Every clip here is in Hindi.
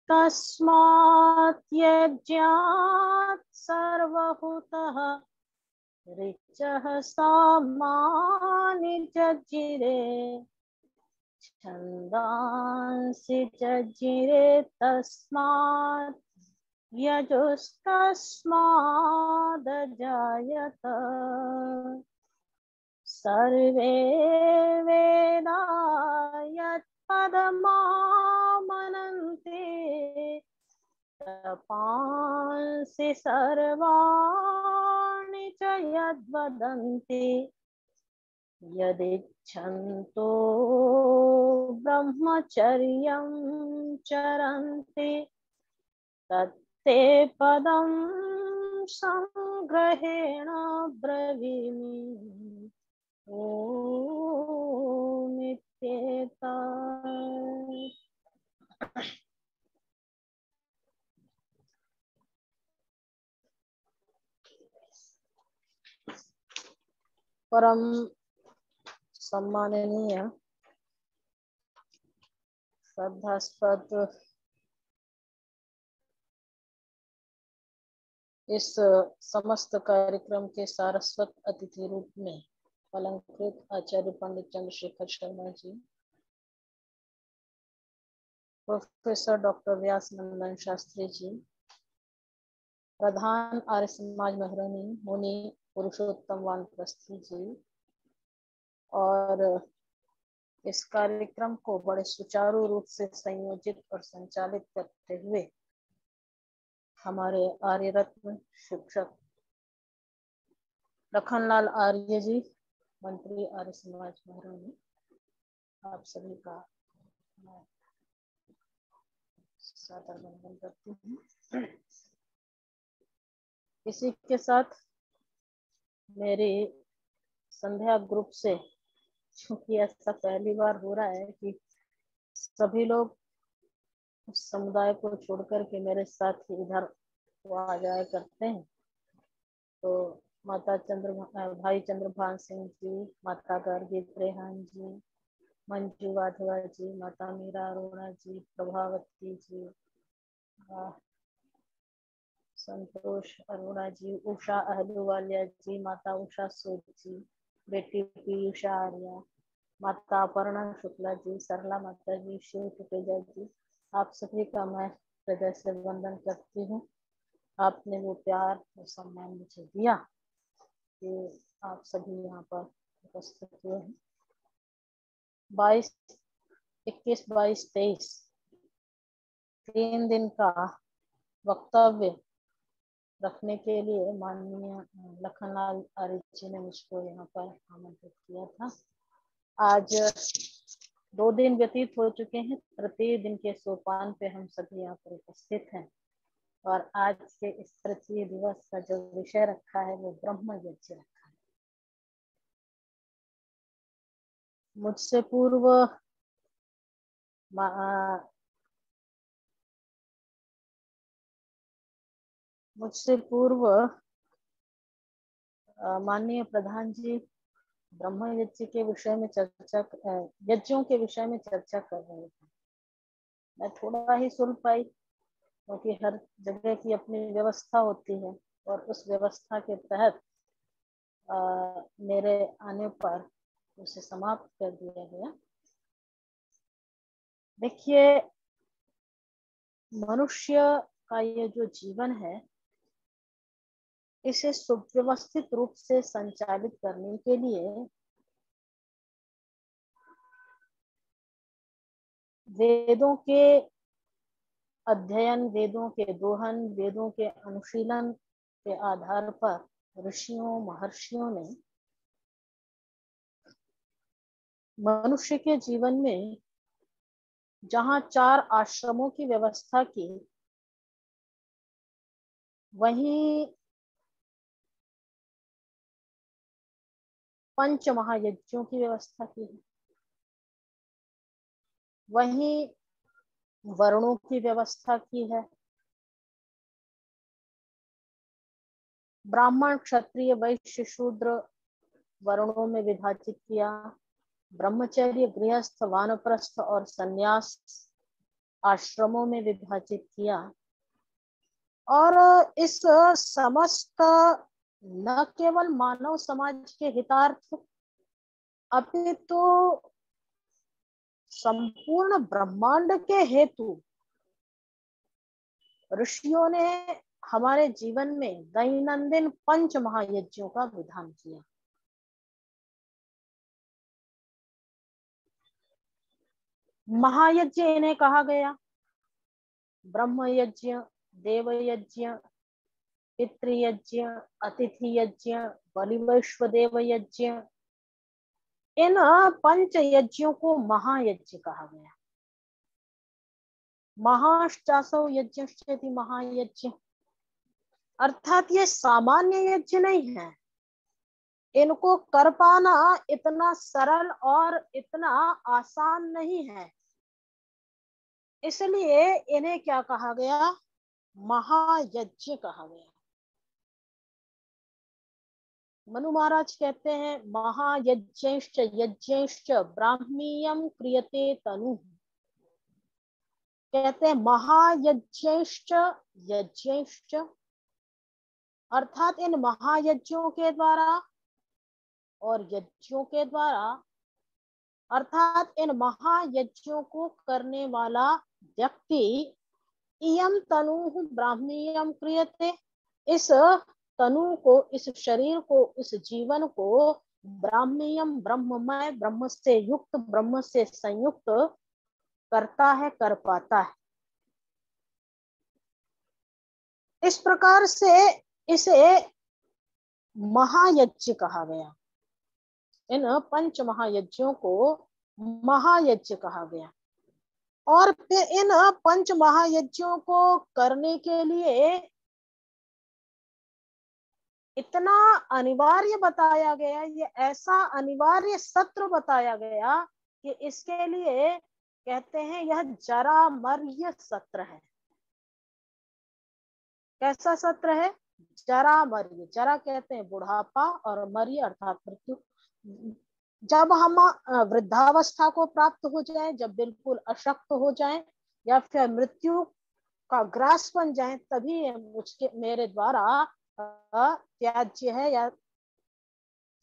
तस्मात् यज्ञात् सर्वभूतः ऋचः सामानि जज्ञिरे छन्दांसि जज्ञिरे तस्मात् यजुस्तस्मादजायत सर्वे वेदा यत्पदमामनन्ते तपांसि सर्वाणि च यद्वदन्ति यदिच्छन्तो ब्रह्मचर्यं चरन्ति तत्ते पदं संग्रहेण ब्रवीमि ओम इत्येतत्। परम सम्माननीय श्रद्धास्पद इस समस्त कार्यक्रम के सारस्वत अतिथि रूप में अलंकृत आचार्य पंडित चंद्रशेखर शर्मा जी, प्रोफेसर डॉक्टर व्यास नंदन शास्त्री जी, प्रधान आर्य समाज महरणी मुनि पुरुषोत्तम वानप्रस्थी जी, और इस कार्यक्रम को बड़े सुचारू रूप से संयोजित और संचालित करते हुए हमारे आर्य रत्न शिक्षक लखनलाल आर्य जी, मंत्री आर्य समाज महरणी, आप सभी का मैं सादर वंदन करती हूँ। इसी के साथ मेरी संध्या ग्रुप से, क्योंकि ऐसा पहली बार हो रहा है कि सभी लोग उस समुदाय को छोड़कर के मेरे साथ ही इधर आ जाया करते हैं, तो माता भाई चंद्रभान सिंह जी, माता गार्गी त्रेहान जी, मंजू वाधवा जी, माता मीरा अरोड़ा जी, प्रभावती जी, संतोष अरोड़ा जी, उषा अहलूवालिया जी, माता उषा सूद जी, बेटी पीयूषा आर्या, माता अपर्णा शुक्ला जी, सरला माता जी, शिव टुटेजा जी, आप सभी का मैं हृदय से वंदन करती हूँ। आपने वो प्यार और सम्मान मुझे दिया कि आप सभी यहाँ पर उपस्थित हुए हैं। 21, 22, 23 3 दिन का वक्तव्य रखने के लिए माननीय लखनलाल आर्य जी ने मुझको यहाँ पर आमंत्रित किया था। आज 2 दिन व्यतीत हो चुके हैं, तृतीय दिन के सोपान पे हम सभी यहाँ पर उपस्थित हैं, और आज के इस तृतीय दिवस का जो विषय रखा है वो ब्रह्म यज्ञ रखा है। मुझसे पूर्व माननीय प्रधान जी ब्रह्म यज्ञ के विषय में यज्ञों के विषय में चर्चा कर रहे थे। मैं थोड़ा ही सुन पाई, क्योंकि हर जगह की अपनी व्यवस्था होती है, और उस व्यवस्था के तहत मेरे आने पर उसे समाप्त कर दिया गया। देखिए, मनुष्य का ये जो जीवन है, इसे सुव्यवस्थित रूप से संचालित करने के लिए वेदों के अध्ययन, वेदों के दोहन, वेदों के अनुशीलन के आधार पर ऋषियों महर्षियों ने मनुष्य के जीवन में जहां 4 आश्रमों की व्यवस्था की, वहीं 5 महायज्ञों की व्यवस्था की है, वहीं वर्णों की व्यवस्था की है, ब्राह्मण क्षत्रिय वैश्य शूद्र वर्णों में विभाजित किया, ब्रह्मचर्य, गृहस्थ, वानप्रस्थ और संन्यास आश्रमों में विभाजित किया। और इस समस्त न केवल मानव समाज के हितार्थ अपितु संपूर्ण ब्रह्मांड के हेतु ऋषियों ने हमारे जीवन में दैनंदिन 5 महायज्ञों का विधान किया। महायज्ञ इन्हें कहा गया। ब्रह्म यज्ञ, देव यज्ञ, पितृयज्ञ, अतिथि यज्ञ, बलिवैश्वदेव यज्ञ, इन 5 यज्ञों को महायज्ञ कहा गया। महाश्चासो यज्ञश्चेति महायज्ञ, अर्थात ये सामान्य यज्ञ नहीं है। इनको कर पाना इतना सरल और इतना आसान नहीं है, इसलिए इन्हें क्या कहा गया? महायज्ञ कहा गया। मनु महाराज कहते हैं महायज्ञश्च यज्ञश्च ब्राह्मीयम क्रियते तनु। कहते हैं महायज्ञश्च यज्ञश्च, अर्थात इन महायज्ञों के द्वारा और यज्ञों के द्वारा, अर्थात इन महायज्ञों को करने वाला व्यक्ति इयम तनु ब्राह्मीयम क्रियते, इस तनु को, इस शरीर को, इस जीवन को ब्राह्मीयम ब्रह्ममय, ब्रह्म से युक्त, ब्रह्म से संयुक्त करता है, कर पाता है। इस प्रकार से इसे महायज्ञ कहा गया। इन 5 महायज्ञों को महायज्ञ कहा गया। और फिर इन 5 महायज्ञों को करने के लिए इतना अनिवार्य बताया गया, ये ऐसा अनिवार्य सत्र बताया गया कि इसके लिए कहते हैं यह जरामर्य सत्र है। कैसा सत्र है? जरामर्य। जरा कहते हैं बुढ़ापा और मर्य अर्थात मृत्यु। जब हम वृद्धावस्था को प्राप्त हो जाए, जब बिल्कुल अशक्त हो जाए या फिर मृत्यु का ग्रास बन जाए, तभी उसके मेरे द्वारा त्याज्य है या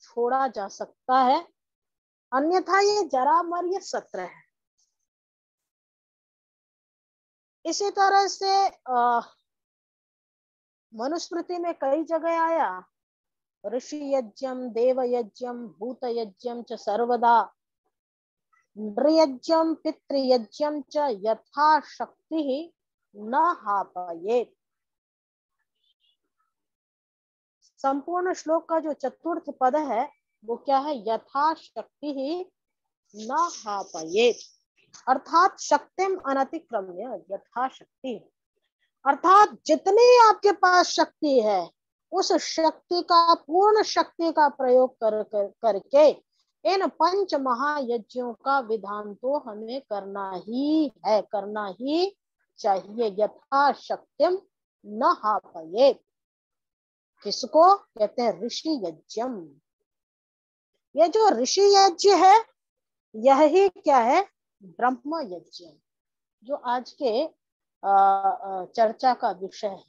छोड़ा जा सकता है, अन्यथा ये जरामर्य सत्र है। इसी तरह से मनुस्मृति में कई जगह आया ऋषि यज्ञम देव यज्ञम भूत यज्ञम च सर्वदा नृयज्ञम पितृयज्ञम च यथाशक्ति न हापयेत्। संपूर्ण श्लोक का जो चतुर्थ पद है वो क्या है? यथाशक्ति ही न हापयेत्, अर्थात शक्तिम अनतिक्रम्य यथाशक्ति, अर्थात जितनी आपके पास शक्ति है उस शक्ति का, पूर्ण शक्ति का प्रयोग करके इन 5 महायज्ञों का विधान तो हमें करना ही है, करना ही चाहिए। यथाशक्तिम न हापयेत्, किसको कहते हैं? ऋषि यज्ञम। ये जो ऋषि यज्ञ है यह ही क्या है? ब्रह्म यज्ञ, जो आज के चर्चा का विषय है।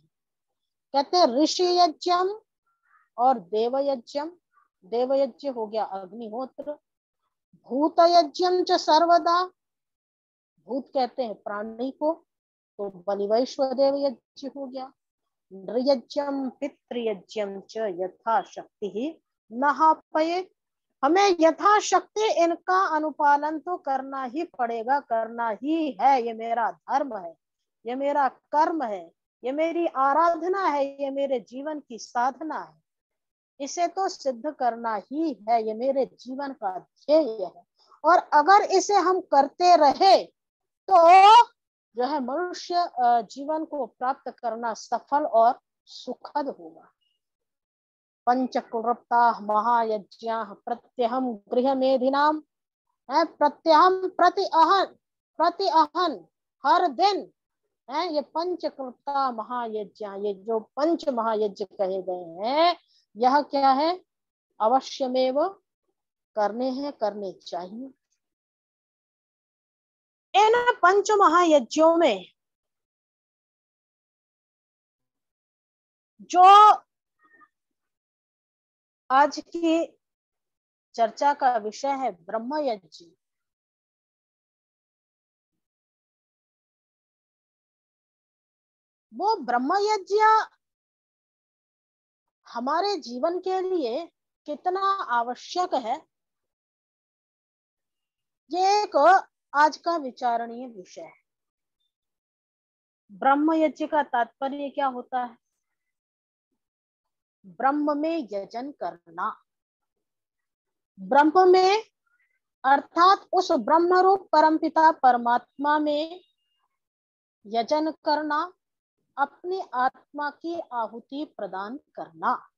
कहते हैं ऋषि यज्ञम और देव यज्ञम। देव यज्ञ हो गया अग्निहोत्र। भूत यज्ञम च सर्वदा, भूत कहते हैं प्राणी को, तो बलिवैश्वदेव यज्ञ हो गया। नृयज्ञम पितृयज्ञम च यथाशक्ति ही न हापयेत्, हमें यथाशक्ति इनका अनुपालन तो करना ही पड़ेगा, करना ही है। ये मेरा धर्म है, ये मेरा कर्म है, ये मेरी आराधना है, ये मेरे जीवन की साधना है, इसे तो सिद्ध करना ही है, ये मेरे जीवन का ध्येय है। और अगर इसे हम करते रहे तो जो है मनुष्य जीवन को प्राप्त करना सफल और सुखद होगा। पंचक्लृप्ताः महायज्ञाः प्रत्यहं गृहमेधिनाम, प्रत्यहम प्रति अहन हर दिन है। ये पंचक्लृप्ता महायज्ञ, ये जो 5 महायज्ञ कहे गए हैं, यह क्या है? अवश्यमेव करने हैं, करने चाहिए। इन पंच महायज्ञों में जो आज की चर्चा का विषय है ब्रह्म यज्ञ, वो ब्रह्म यज्ञ हमारे जीवन के लिए कितना आवश्यक है, ये एक आज का विचारणीय विषय है। ब्रह्म यज्ञ का तात्पर्य क्या होता है? ब्रह्म में यजन करना। ब्रह्म में अर्थात उस ब्रह्म रूप परमपिता परमात्मा में यजन करना, अपनी आत्मा की आहुति प्रदान करना।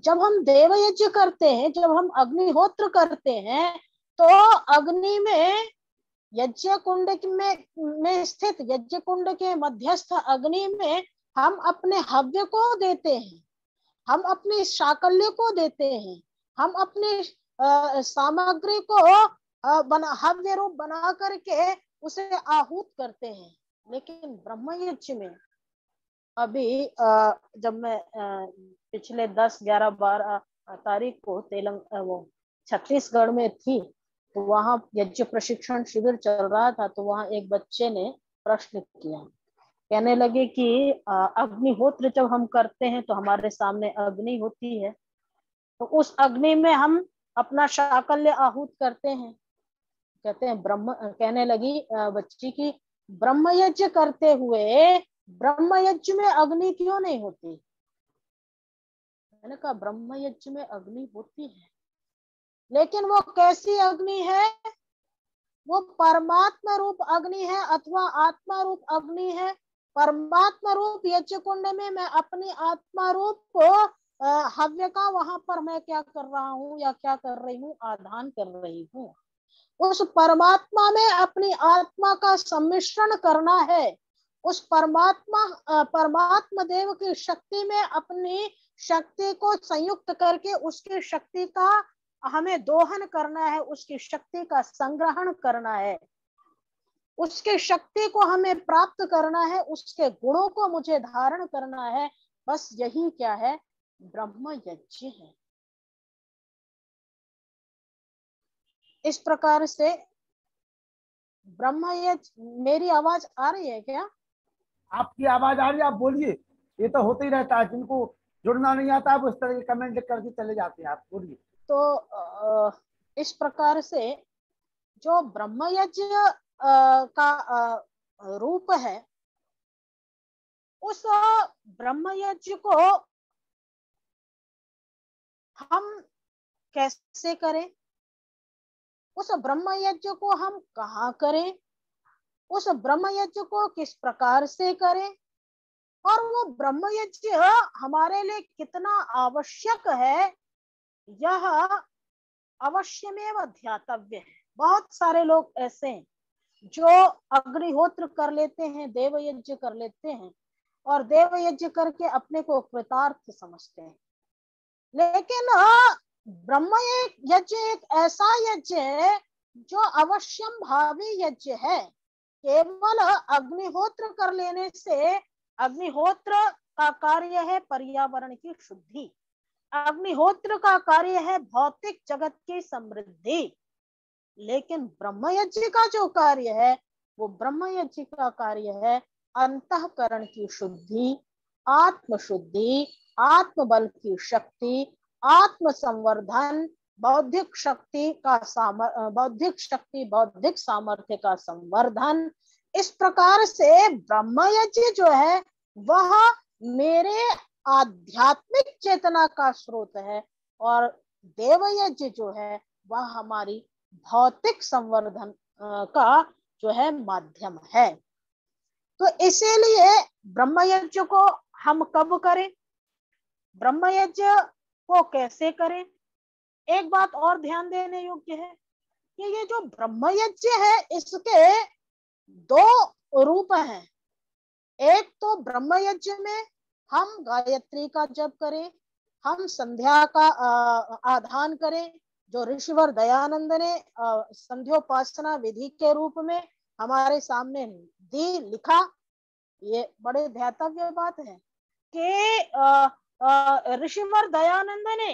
जब हम देव यज्ञ करते हैं, जब हम अग्निहोत्र करते हैं, तो अग्नि में यज्ञ कुंड में स्थित यज्ञ कुंड के मध्यस्थ अग्नि में हम अपने हव्य को देते हैं, हम अपनी शाकल्य को देते हैं, हम अपनी सामग्री को हव्य रूप बना करके उसे आहूत करते हैं। लेकिन ब्रह्म यज्ञ में अभी जब मैं पिछले 10-11-12 तारीख को वो छत्तीसगढ़ में थी, तो वहां यज्ञ प्रशिक्षण शिविर चल रहा था। तो वहां एक बच्चे ने प्रश्न किया, कहने लगे कि अग्निहोत्र जब हम करते हैं तो हमारे सामने अग्नि होती है, तो उस अग्नि में हम अपना शाकल्य आहूत करते हैं। कहते हैं कहने लगी बच्ची की, ब्रह्म यज्ञ करते हुए ब्रह्म यज्ञ में अग्नि क्यों नहीं होती? मैंने कहा ब्रह्म यज्ञ में अग्नि होती है, लेकिन वो कैसी अग्नि है? वो परमात्मा रूप अग्नि है अथवा आत्मा रूप अग्नि है। परमात्मा रूप यज्ञ कुंड में मैं अपनी आत्मा रूप हव्य का वहां पर मैं क्या कर रहा हूँ या क्या कर रही हूँ? आधान कर रही हूँ। उस परमात्मा में अपनी आत्मा का सम्मिश्रण करना है। उस परमात्मा देव की शक्ति में अपनी शक्ति को संयुक्त करके उसकी शक्ति का हमें दोहन करना है, उसकी शक्ति का संग्रहण करना है, उसके शक्ति को हमें प्राप्त करना है, उसके गुणों को मुझे धारण करना है। बस यही क्या है? ब्रह्म यज्ञ है। इस प्रकार से ब्रह्म यज्ञ, मेरी आवाज आ रही है क्या? आपकी आवाज आ रही है, आप बोलिए। ये तो होते ही रहता है, जिनको जुड़ना नहीं आता है वो इस तरह के कमेंट लिख करके चले जाते हैं। आप बोलिए। तो इस प्रकार से जो ब्रह्म यज्ञ का रूप है, उस ब्रह्म यज्ञ को हम कैसे करें? उस ब्रह्म यज्ञ को हम कहाँ करें? उस ब्रह्म यज्ञ को किस प्रकार से करें? और वो ब्रह्म यज्ञ हमारे लिए कितना आवश्यक है, यह अवश्यमेव ध्यातव्य है। बहुत सारे लोग ऐसे हैं जो अग्निहोत्र कर लेते हैं, देव यज्ञ कर लेते हैं और देव यज्ञ करके अपने को कृतार्थ समझते हैं। लेकिन ब्रह्म यज्ञ एक ऐसा यज्ञ है जो अवश्यम भावी यज्ञ है। केवल अग्निहोत्र कर लेने से, अग्निहोत्र का कार्य है पर्यावरण की शुद्धि, अग्निहोत्र का कार्य है भौतिक जगत की समृद्धि, लेकिन ब्रह्म यज्ञ का जो कार्य है, वो ब्रह्म यज्ञ का कार्य है अंतःकरण की शुद्धि, आत्म शुद्धि, आत्मबल की शक्ति, आत्म संवर्धन, बौद्धिक शक्ति बौद्धिक सामर्थ्य का संवर्धन। इस प्रकार से ब्रह्म यज्ञ जो है वह मेरे आध्यात्मिक चेतना का स्रोत है और देव यज्ञ जो है वह हमारी भौतिक संवर्धन का जो है माध्यम है। तो इसीलिए ब्रह्म यज्ञ को हम कब करें, ब्रह्म यज्ञ को कैसे करें? एक बात और ध्यान देने योग्य है कि ये जो ब्रह्म यज्ञ है इसके दो रूप हैं। एक तो ब्रह्म यज्ञ में हम गायत्री का जप करें, हम संध्या का आधान करें, जो ऋषिवर दयानंद ने संध्योपासना विधि के रूप में हमारे सामने दी, लिखा। ये बड़े ध्यातव्य बात है कि ऋषिवर दयानंद ने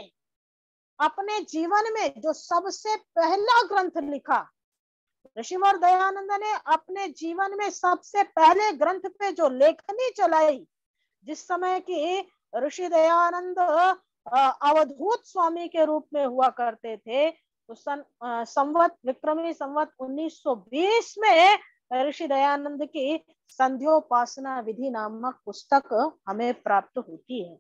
अपने जीवन में जो सबसे पहला ग्रंथ लिखा, ऋषिवर दयानंद ने अपने जीवन में सबसे पहले ग्रंथ पे जो लेखनी चलाई, जिस समय की ऋषि दयानंद अवधूत स्वामी के रूप में हुआ करते थे, तो संवत विक्रमी संवत 1920 में ऋषि दयानंद की संध्योपासना विधि नामक पुस्तक हमें प्राप्त होती है।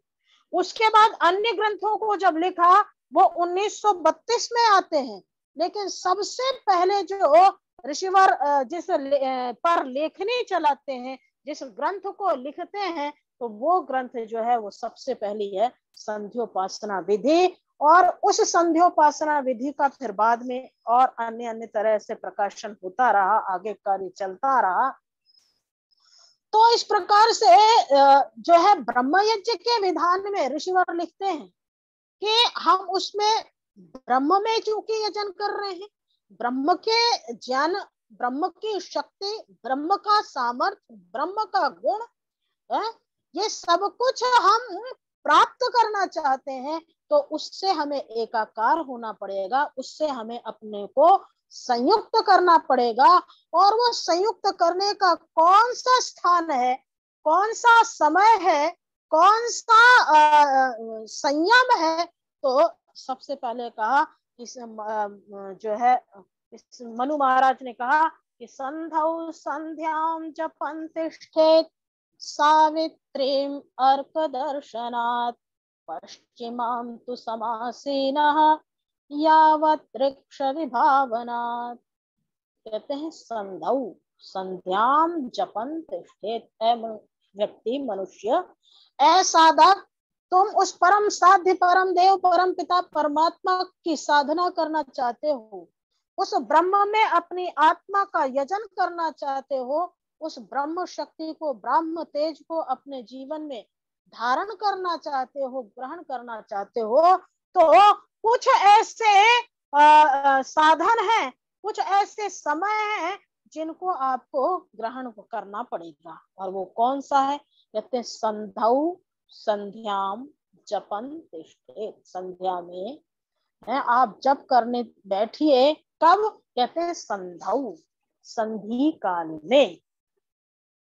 उसके बाद अन्य ग्रंथों को जब लिखा वो 1932 में आते हैं, लेकिन सबसे पहले जो ऋषिवर जिस पर लेखनी चलाते हैं, जिस ग्रंथ को लिखते हैं, तो वो ग्रंथ जो है वो सबसे पहली है संध्योपासना विधि। और उस संध्योपासना विधि का फिर बाद में और अन्य अन्य तरह से प्रकाशन होता रहा, आगे कार्य चलता रहा। तो इस प्रकार से जो है ब्रह्म यज्ञ के विधान में ऋषिवर लिखते हैं कि हम उसमें ब्रह्म में चूंकि यजन कर रहे हैं, ब्रह्म के ज्ञान, ब्रह्म की शक्ति, ब्रह्म का सामर्थ्य, ब्रह्म का गुण, ये सब कुछ हम प्राप्त करना चाहते हैं, तो उससे हमें एकाकार होना पड़ेगा, उससे हमें अपने को संयुक्त करना पड़ेगा। और वो संयुक्त करने का कौन सा स्थान है, कौन सा समय है, कौन सा संयम है, तो सबसे पहले कहा इस जो है इस मनु महाराज ने कहा कि संधौ संध्याम जपन तिष्ठेत सावित्रीम अर्क दर्शनात् पश्चिमां तु समासीनः यावत् वृक्ष विभावनात्। कहते हैं संधौ संध्याम जपन तिष्ठेत, व्यक्ति मनुष्य ऐ साधक, तुम उस परम साध्य परम देव परम पिता परमात्मा की साधना करना चाहते हो, उस ब्रह्म में अपनी आत्मा का यजन करना चाहते हो, उस ब्रह्म शक्ति को, ब्रह्म तेज को अपने जीवन में धारण करना चाहते हो, ग्रहण करना चाहते हो, तो कुछ ऐसे साधन हैं, कुछ ऐसे समय हैं जिनको आपको ग्रहण करना पड़ेगा। और वो कौन सा है? कहते हैं संधौ संध्याम जपन तिष्ठेत। संध्या में है आप जप करने बैठिए, कब? कहते हैं संधौ, संधि काल में।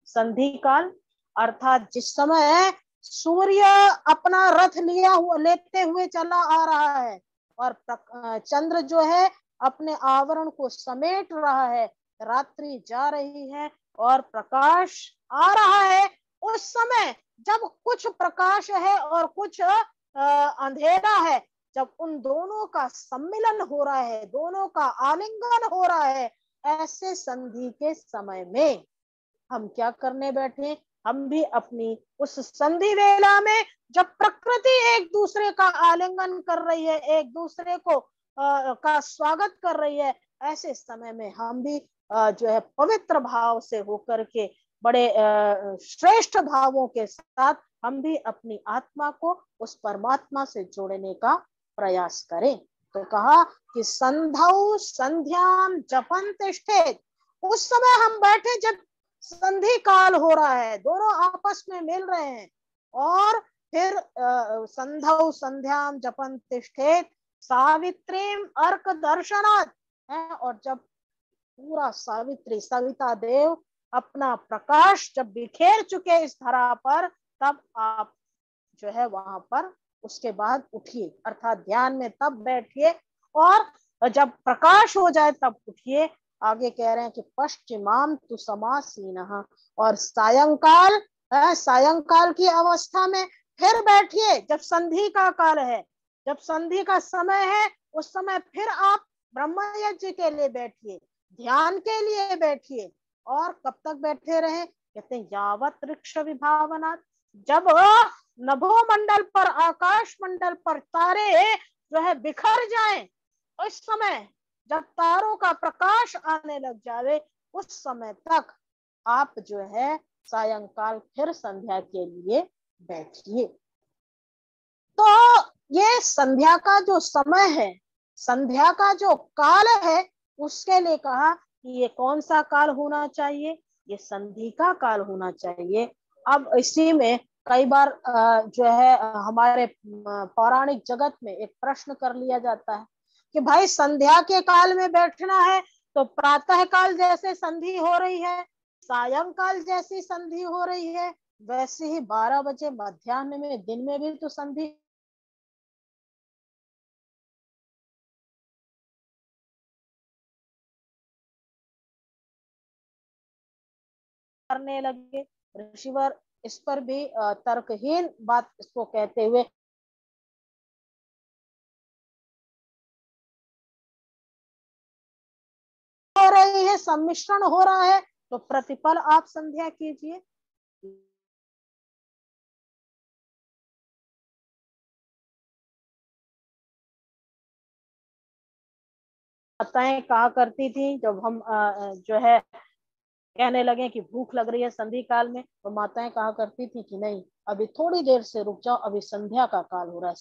संधि काल अर्थात जिस समय सूर्य अपना रथ लेते हुए चला आ रहा है और चंद्र जो है अपने आवरण को समेट रहा है, रात्रि जा रही है और प्रकाश आ रहा है, उस समय जब कुछ प्रकाश है और कुछ अंधेरा है, जब उन दोनों का सम्मिलन हो रहा है, दोनों का आलिंगन हो रहा है, ऐसे संधि के समय में हम क्या करने बैठे? हम भी अपनी उस संधि वेला में जब प्रकृति एक दूसरे का आलिंगन कर रही है, एक दूसरे को का स्वागत कर रही है, ऐसे समय में हम भी जो है पवित्र भाव से होकर के, बड़े श्रेष्ठ भावों के साथ हम भी अपनी आत्मा को उस परमात्मा से जोड़ने का प्रयास करें। तो कहा कि संधौ संध्याम जपन तिष्ठेत, उस समय हम बैठे जब संधि काल हो रहा है, दोनों आपस में मिल रहे हैं, और फिर संधौ संध्याम जपन तिष्ठेत सावित्रीम अर्क दर्शनात्, और जब पूरा सावित्री सविता देव अपना प्रकाश जब बिखेर चुके इस धरा पर, तब आप जो है वहां पर उसके बाद उठिए, अर्थात ध्यान में तब बैठिए, और जब प्रकाश हो जाए तब उठिए। आगे कह रहे हैं कि पश्चिमाम तु समासीनः, और सायंकाल, सायंकाल की अवस्था में फिर बैठिए, जब संधि का काल है, जब संधि का समय है, उस समय फिर आप ब्रह्म यज्ञ के लिए बैठिए, ध्यान के लिए बैठिए। और कब तक बैठे रहे? कहते हैं यावत वृक्ष विभावनात्, जब नभो मंडल पर, आकाश मंडल पर तारे जो है बिखर जाएं, उस समय जब तारों का प्रकाश आने लग जाए, उस समय तक आप जो है सायंकाल फिर संध्या के लिए बैठिए। तो ये संध्या का जो समय है, संध्या का जो काल है उसके लिए कहा कि ये कौन सा काल होना चाहिए, ये संधि का काल होना चाहिए। अब इसी में कई बार जो है हमारे पौराणिक जगत में एक प्रश्न कर लिया जाता है कि भाई संध्या के काल में बैठना है तो प्रातः काल जैसे संधि हो रही है, सायंकाल जैसी संधि हो रही है, वैसे ही 12 बजे मध्याह्न में दिन में भी तो संधि करने लगे। ऋषिवर इस पर भी तर्कहीन बात इसको कहते हुए हो रही है, सम्मिश्रण हो रहा है, तो प्रतिपल आप संध्या कीजिए। माताएं कहा करती थी जब हम जो है कहने लगे कि भूख लग रही है संधि काल में, तो माताएं कहा करती थी कि नहीं, अभी थोड़ी देर से रुक जाओ, अभी संध्या का काल हो रहा है।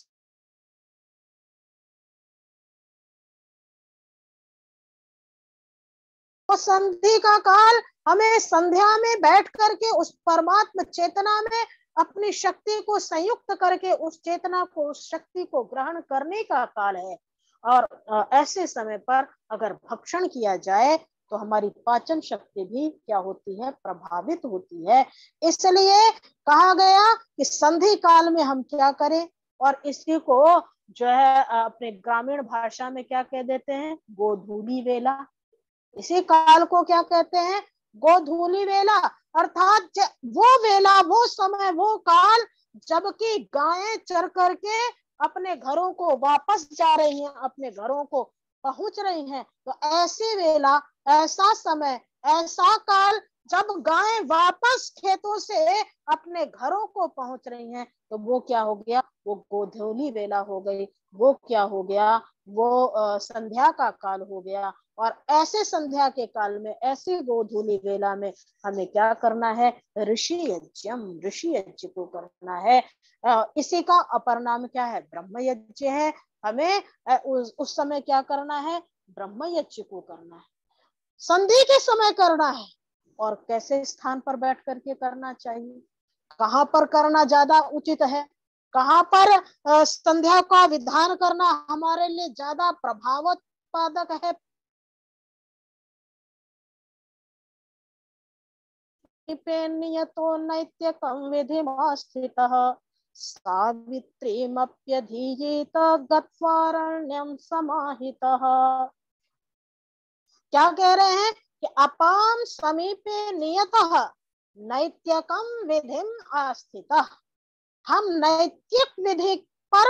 तो संधि का काल हमें संध्या में बैठ करके उस परमात्म चेतना में अपनी शक्ति को संयुक्त करके उस चेतना को, उस शक्ति को ग्रहण करने का काल है। और ऐसे समय पर अगर भक्षण किया जाए तो हमारी पाचन शक्ति भी क्या होती है, प्रभावित होती है। इसलिए कहा गया कि संधि काल में हम क्या करें, और इसी को जो है अपने ग्रामीण भाषा में क्या कह देते हैं, गोधूली वेला। इसी काल को क्या कहते हैं, गोधूली वेला। अर्थात वो वेला, वो समय, वो काल जबकि गायें चर करके अपने घरों को वापस जा रही हैं, अपने घरों को पहुंच रही हैं, तो ऐसी वेला, ऐसा समय, ऐसा काल जब गायें वापस खेतों से अपने घरों को पहुंच रही हैं, तो वो क्या हो गया, वो गोधूली वेला हो गई। वो क्या हो गया, वो संध्या का काल हो गया। और ऐसे संध्या के काल में, ऐसी गोधूली वेला में हमें क्या करना है, ऋषि यज्ञम, ऋषि यज्ञ को करना है। इसी का अपर नाम क्या है, ब्रह्म यज्ञ है। हमें उस समय क्या करना है, ब्रह्म यज्ञ को करना है, संधि के समय करना है। और कैसे स्थान पर बैठ करके करना चाहिए, कहाँ पर करना ज्यादा उचित है, कहाँ पर संध्या का विधान करना हमारे लिए ज्यादा प्रभावोत्पादक है। नियतो नैत्यकं विधिमास्थितः सावित्रीमप्यधीयेत गत्वारण्यं समाहितः। क्या कह रहे हैं कि अपाम समीपे नियतः नैत्यकं विधिम आस्थितः। हम नैतिक विधि पर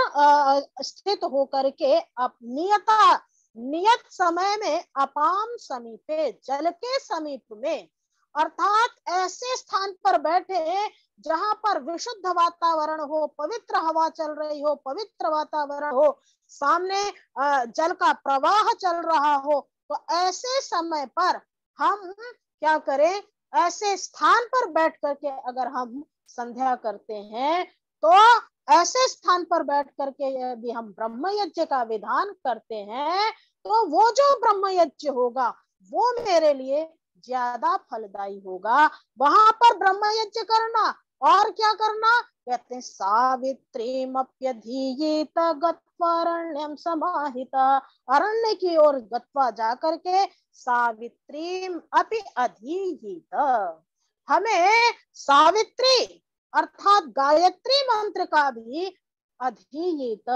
स्थित होकर के नियता, नियत समय में, अपाम समीपे, जल के समीप में, अर्थात ऐसे स्थान पर बैठे जहां पर विशुद्ध वातावरण हो, पवित्र हवा चल रही हो, पवित्र वातावरण हो, सामने जल का प्रवाह चल रहा हो, तो ऐसे समय पर हम क्या करें, ऐसे स्थान पर बैठ करके अगर हम संध्या करते हैं, तो ऐसे स्थान पर बैठ करके यदि हम ब्रह्म यज्ञ का विधान करते हैं, तो वो जो ब्रह्म यज्ञ होगा वो मेरे लिए ज्यादा फलदायी होगा। वहां पर ब्रह्म यज्ञ करना और क्या करना, कहते हैं सावित्रीमप्यधीयेत गत्वारण्यं समाहिता। अरण्य की ओर गत्वा जाकर के सावित्रीम अपि अधीयेत, हमें सावित्री अर्थात गायत्री मंत्र का भी अधीयेत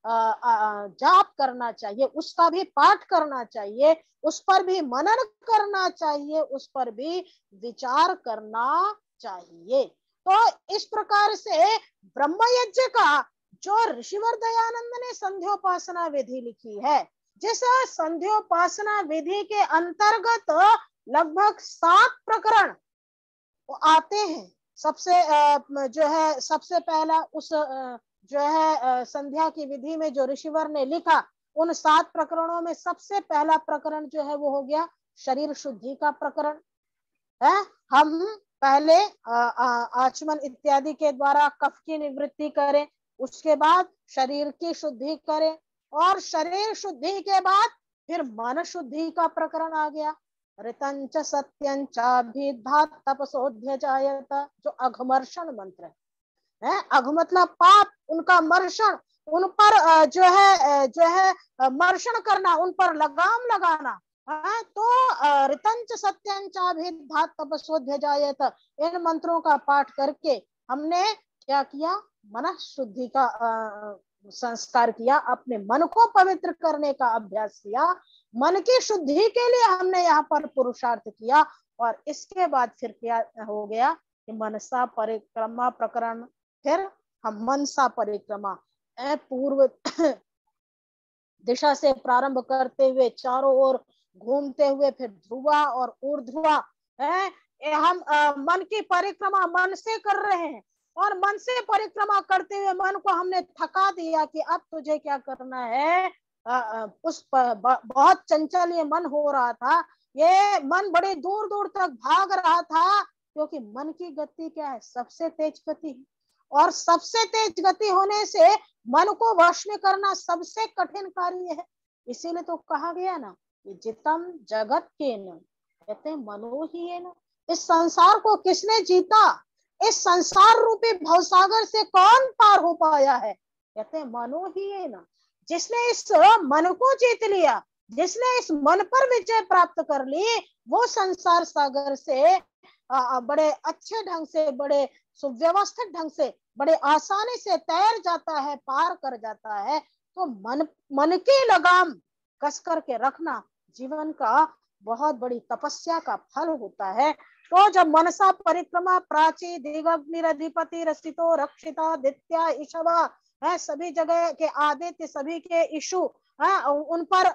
जाप करना चाहिए, उसका भी पाठ करना चाहिए, उस पर भी मनन करना चाहिए, उस पर भी विचार करना चाहिए। तो इस प्रकार से ब्रह्म यज्ञ का जो ऋषिवर दयानंद ने संध्योपासना विधि लिखी है, जिस संध्योपासना विधि के अंतर्गत लगभग 7 प्रकरण आते हैं। सबसे जो है सबसे पहला उस जो है संध्या की विधि में जो ऋषिवर ने लिखा, उन 7 प्रकरणों में सबसे पहला प्रकरण जो है वो हो गया शरीर शुद्धि का प्रकरण है। हम पहले आचमन इत्यादि के द्वारा कफ की निवृत्ति करें, उसके बाद शरीर की शुद्धि करें, और शरीर शुद्धि के बाद फिर मन शुद्धि का प्रकरण आ गया। ऋतंच सत्यंच अभिद्धात् तपसोऽध्य जायत, जो अघमर्षण मंत्र है। अघ मतलब पाप, उनका मर्षण, उन पर जो है मर्षण करना, उन पर लगाम लगाना। तो ऋतंच सत्यंच अभिद्धात् तपसोऽध्य जायत, इन मंत्रों का पाठ करके हमने क्या किया? मन शुद्धि का संस्कार किया, अपने मन को पवित्र करने का अभ्यास किया, मन की शुद्धि के लिए हमने यहाँ पर पुरुषार्थ किया। और इसके बाद फिर क्या हो गया कि मनसा परिक्रमा प्रकरण। फिर हम मनसा परिक्रमा पूर्व दिशा से प्रारंभ करते हुए चारों ओर घूमते हुए फिर ध्रुवा और ऊर्ध्वा है, हम मन की परिक्रमा मन से कर रहे हैं। और मन से परिक्रमा करते हुए मन को हमने थका दिया कि अब तुझे क्या करना है। उस पर बहुत चंचल ये मन हो रहा था, ये मन बड़े दूर दूर तक भाग रहा था, क्योंकि मन की गति क्या है? सबसे तेज गति। और सबसे तेज गति होने से मन को वश में करना सबसे कठिन कार्य है। इसीलिए तो कहा गया ना कि जितम जगत के न कहते मनो ही है ना। इस संसार को किसने जीता? इस संसार रूपी भवसागर से कौन पार हो पाया है? कहते मनो ही है ना। जिसने इस मन को जीत लिया, जिसने इस मन पर विजय प्राप्त कर ली, वो संसार सागर से बड़े अच्छे ढंग से, बड़े सुव्यवस्थित ढंग से, बड़े आसानी से तैर जाता है, पार कर जाता है। तो मन की लगाम कस करके रखना जीवन का बहुत बड़ी तपस्या का फल होता है। तो जब मनसा परिक्रमा प्राची दिग्निरधिपति रसितो रक्षिता दित्या ईशवा है, सभी जगह के आदित्य, सभी के ईशु उन पर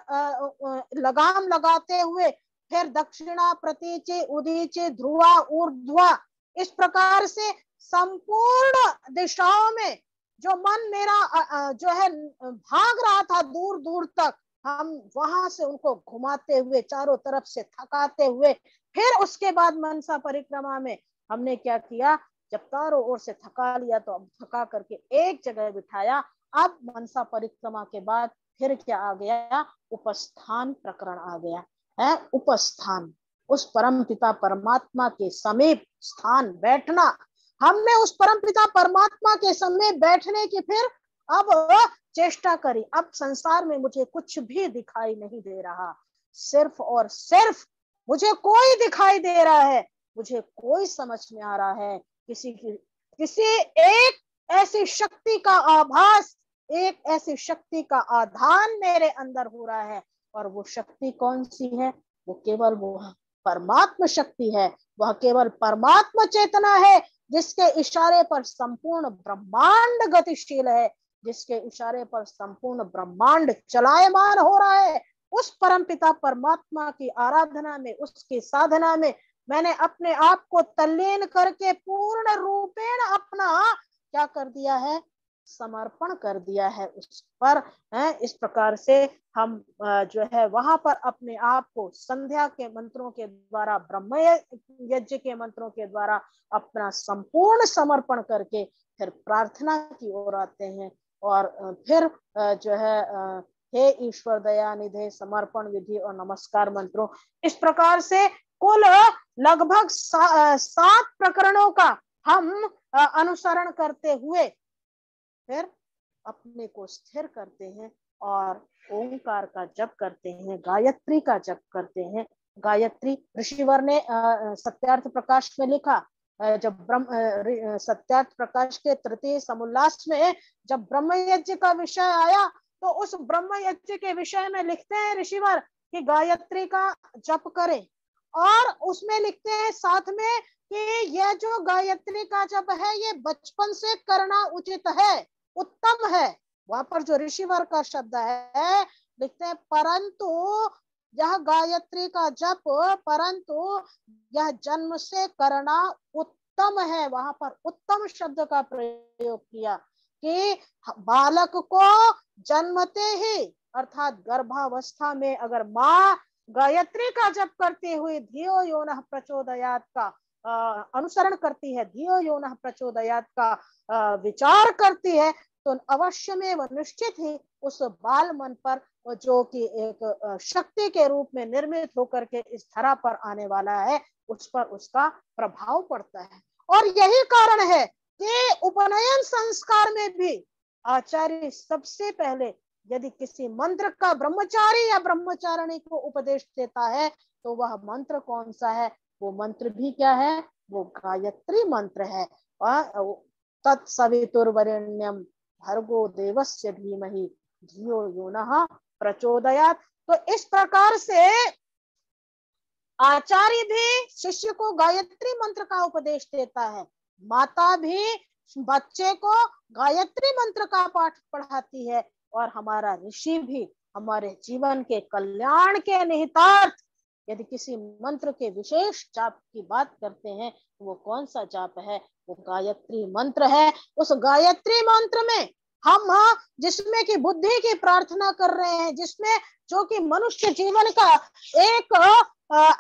लगाम लगाते हुए फिर दक्षिणा प्रतीचे उदीचे ध्रुवा ऊर्ध्वा, इस प्रकार से संपूर्ण दिशाओं में जो मन मेरा जो है भाग रहा था दूर दूर तक, हम वहां से उनको घुमाते हुए चारों तरफ से थकाते हुए फिर उसके बाद मनसा परिक्रमा में हमने क्या किया? जब चारों ओर से थका लिया तो अब थका करके एक जगह बिठाया। अब मनसा परिक्रमा के बाद फिर क्या आ गया? उपस्थान प्रकरण आ गया है। उपस्थान, उस परमपिता परमात्मा के समीप स्थान बैठना। हमने उस परमपिता परमात्मा के समीप बैठने की फिर अब चेष्टा करी। अब संसार में मुझे कुछ भी दिखाई नहीं दे रहा, सिर्फ और सिर्फ मुझे कोई दिखाई दे रहा है, मुझे कोई समझ में आ रहा है, किसी एक ऐसी शक्ति का आभास, एक ऐसी शक्ति का आधान मेरे अंदर हो रहा है। और वो शक्ति कौन सी है? वो केवल वो परमात्मा शक्ति है, वह केवल परमात्मा चेतना है, जिसके इशारे पर संपूर्ण ब्रह्मांड गतिशील है, जिसके इशारे पर संपूर्ण ब्रह्मांड चलायमान हो रहा है। उस परमपिता परमात्मा की आराधना में, उसकी साधना में मैंने अपने आप को तल्लीन करके पूर्ण रूपेण अपना क्या कर दिया है? समर्पण कर दिया है उस पर है। इस प्रकार से हम जो है वहां पर अपने आप को संध्या के मंत्रों के द्वारा, ब्रह्म यज्ञ के मंत्रों के द्वारा अपना संपूर्ण समर्पण करके फिर प्रार्थना की ओर आते हैं। और फिर जो है हे ईश्वर दया निधे समर्पण विधि और नमस्कार मंत्रों, इस प्रकार से कुल लगभग 7 प्रकरणों का हम अनुसरण करते हुए फिर अपने को स्थिर करते हैं और ओंकार का जप करते हैं, गायत्री का जप करते हैं। गायत्री ऋषिवर ने सत्यार्थ प्रकाश में लिखा, जब ब्रह्म सत्यार्थ प्रकाश के तृतीय समुल्लास में जब ब्रह्म यज्ञ का विषय आया, तो उस ब्रह्म यज्ञ के विषय में लिखते हैं ऋषिवर कि गायत्री का जप करें। और उसमें लिखते हैं साथ में कि यह जो गायत्री का जप है ये बचपन से करना उचित है, उत्तम है। वहां पर जो ऋषिवर का शब्द है लिखते हैं परंतु यह गायत्री का जप, परंतु यह जन्म से करना उत्तम है। वहां पर उत्तम शब्द का प्रयोग किया कि बालक को जन्मते ही अर्थात गर्भावस्था में अगर माँ गायत्री का जप करते हुए धियो यो नः प्रचोदयात् का अनुसरण करती है, धियो यो नः प्रचोदयात् का विचार करती है, तो अवश्य में वह निश्चित ही उस बाल मन पर जो कि एक शक्ति के रूप में निर्मित होकर के इस धरा पर आने वाला है, उस पर उसका प्रभाव पड़ता है। और यही कारण है कि उपनयन संस्कार में भी आचार्य सबसे पहले यदि किसी मंत्र का ब्रह्मचारी या ब्रह्मचारिणी को उपदेश देता है तो वह मंत्र कौन सा है? वो मंत्र भी क्या है? वो गायत्री मंत्र है। तत्सवितुर्वरेण्यम भर्गो देवस्य धीमहि धियो यो नः प्रचोदयात्। तो इस प्रकार से आचार्य भी शिष्य को गायत्री मंत्र का उपदेश देता है, माता भी बच्चे को गायत्री मंत्र का पाठ पढ़ाती है, और हमारा ऋषि भी हमारे जीवन के कल्याण के निहितार्थ यदि किसी मंत्र के विशेष जाप की बात करते हैं तो वो कौन सा जाप है? वो गायत्री मंत्र है। उस गायत्री मंत्र में हम जिसमें कि बुद्धि की प्रार्थना कर रहे हैं, जिसमें जो कि मनुष्य जीवन का एक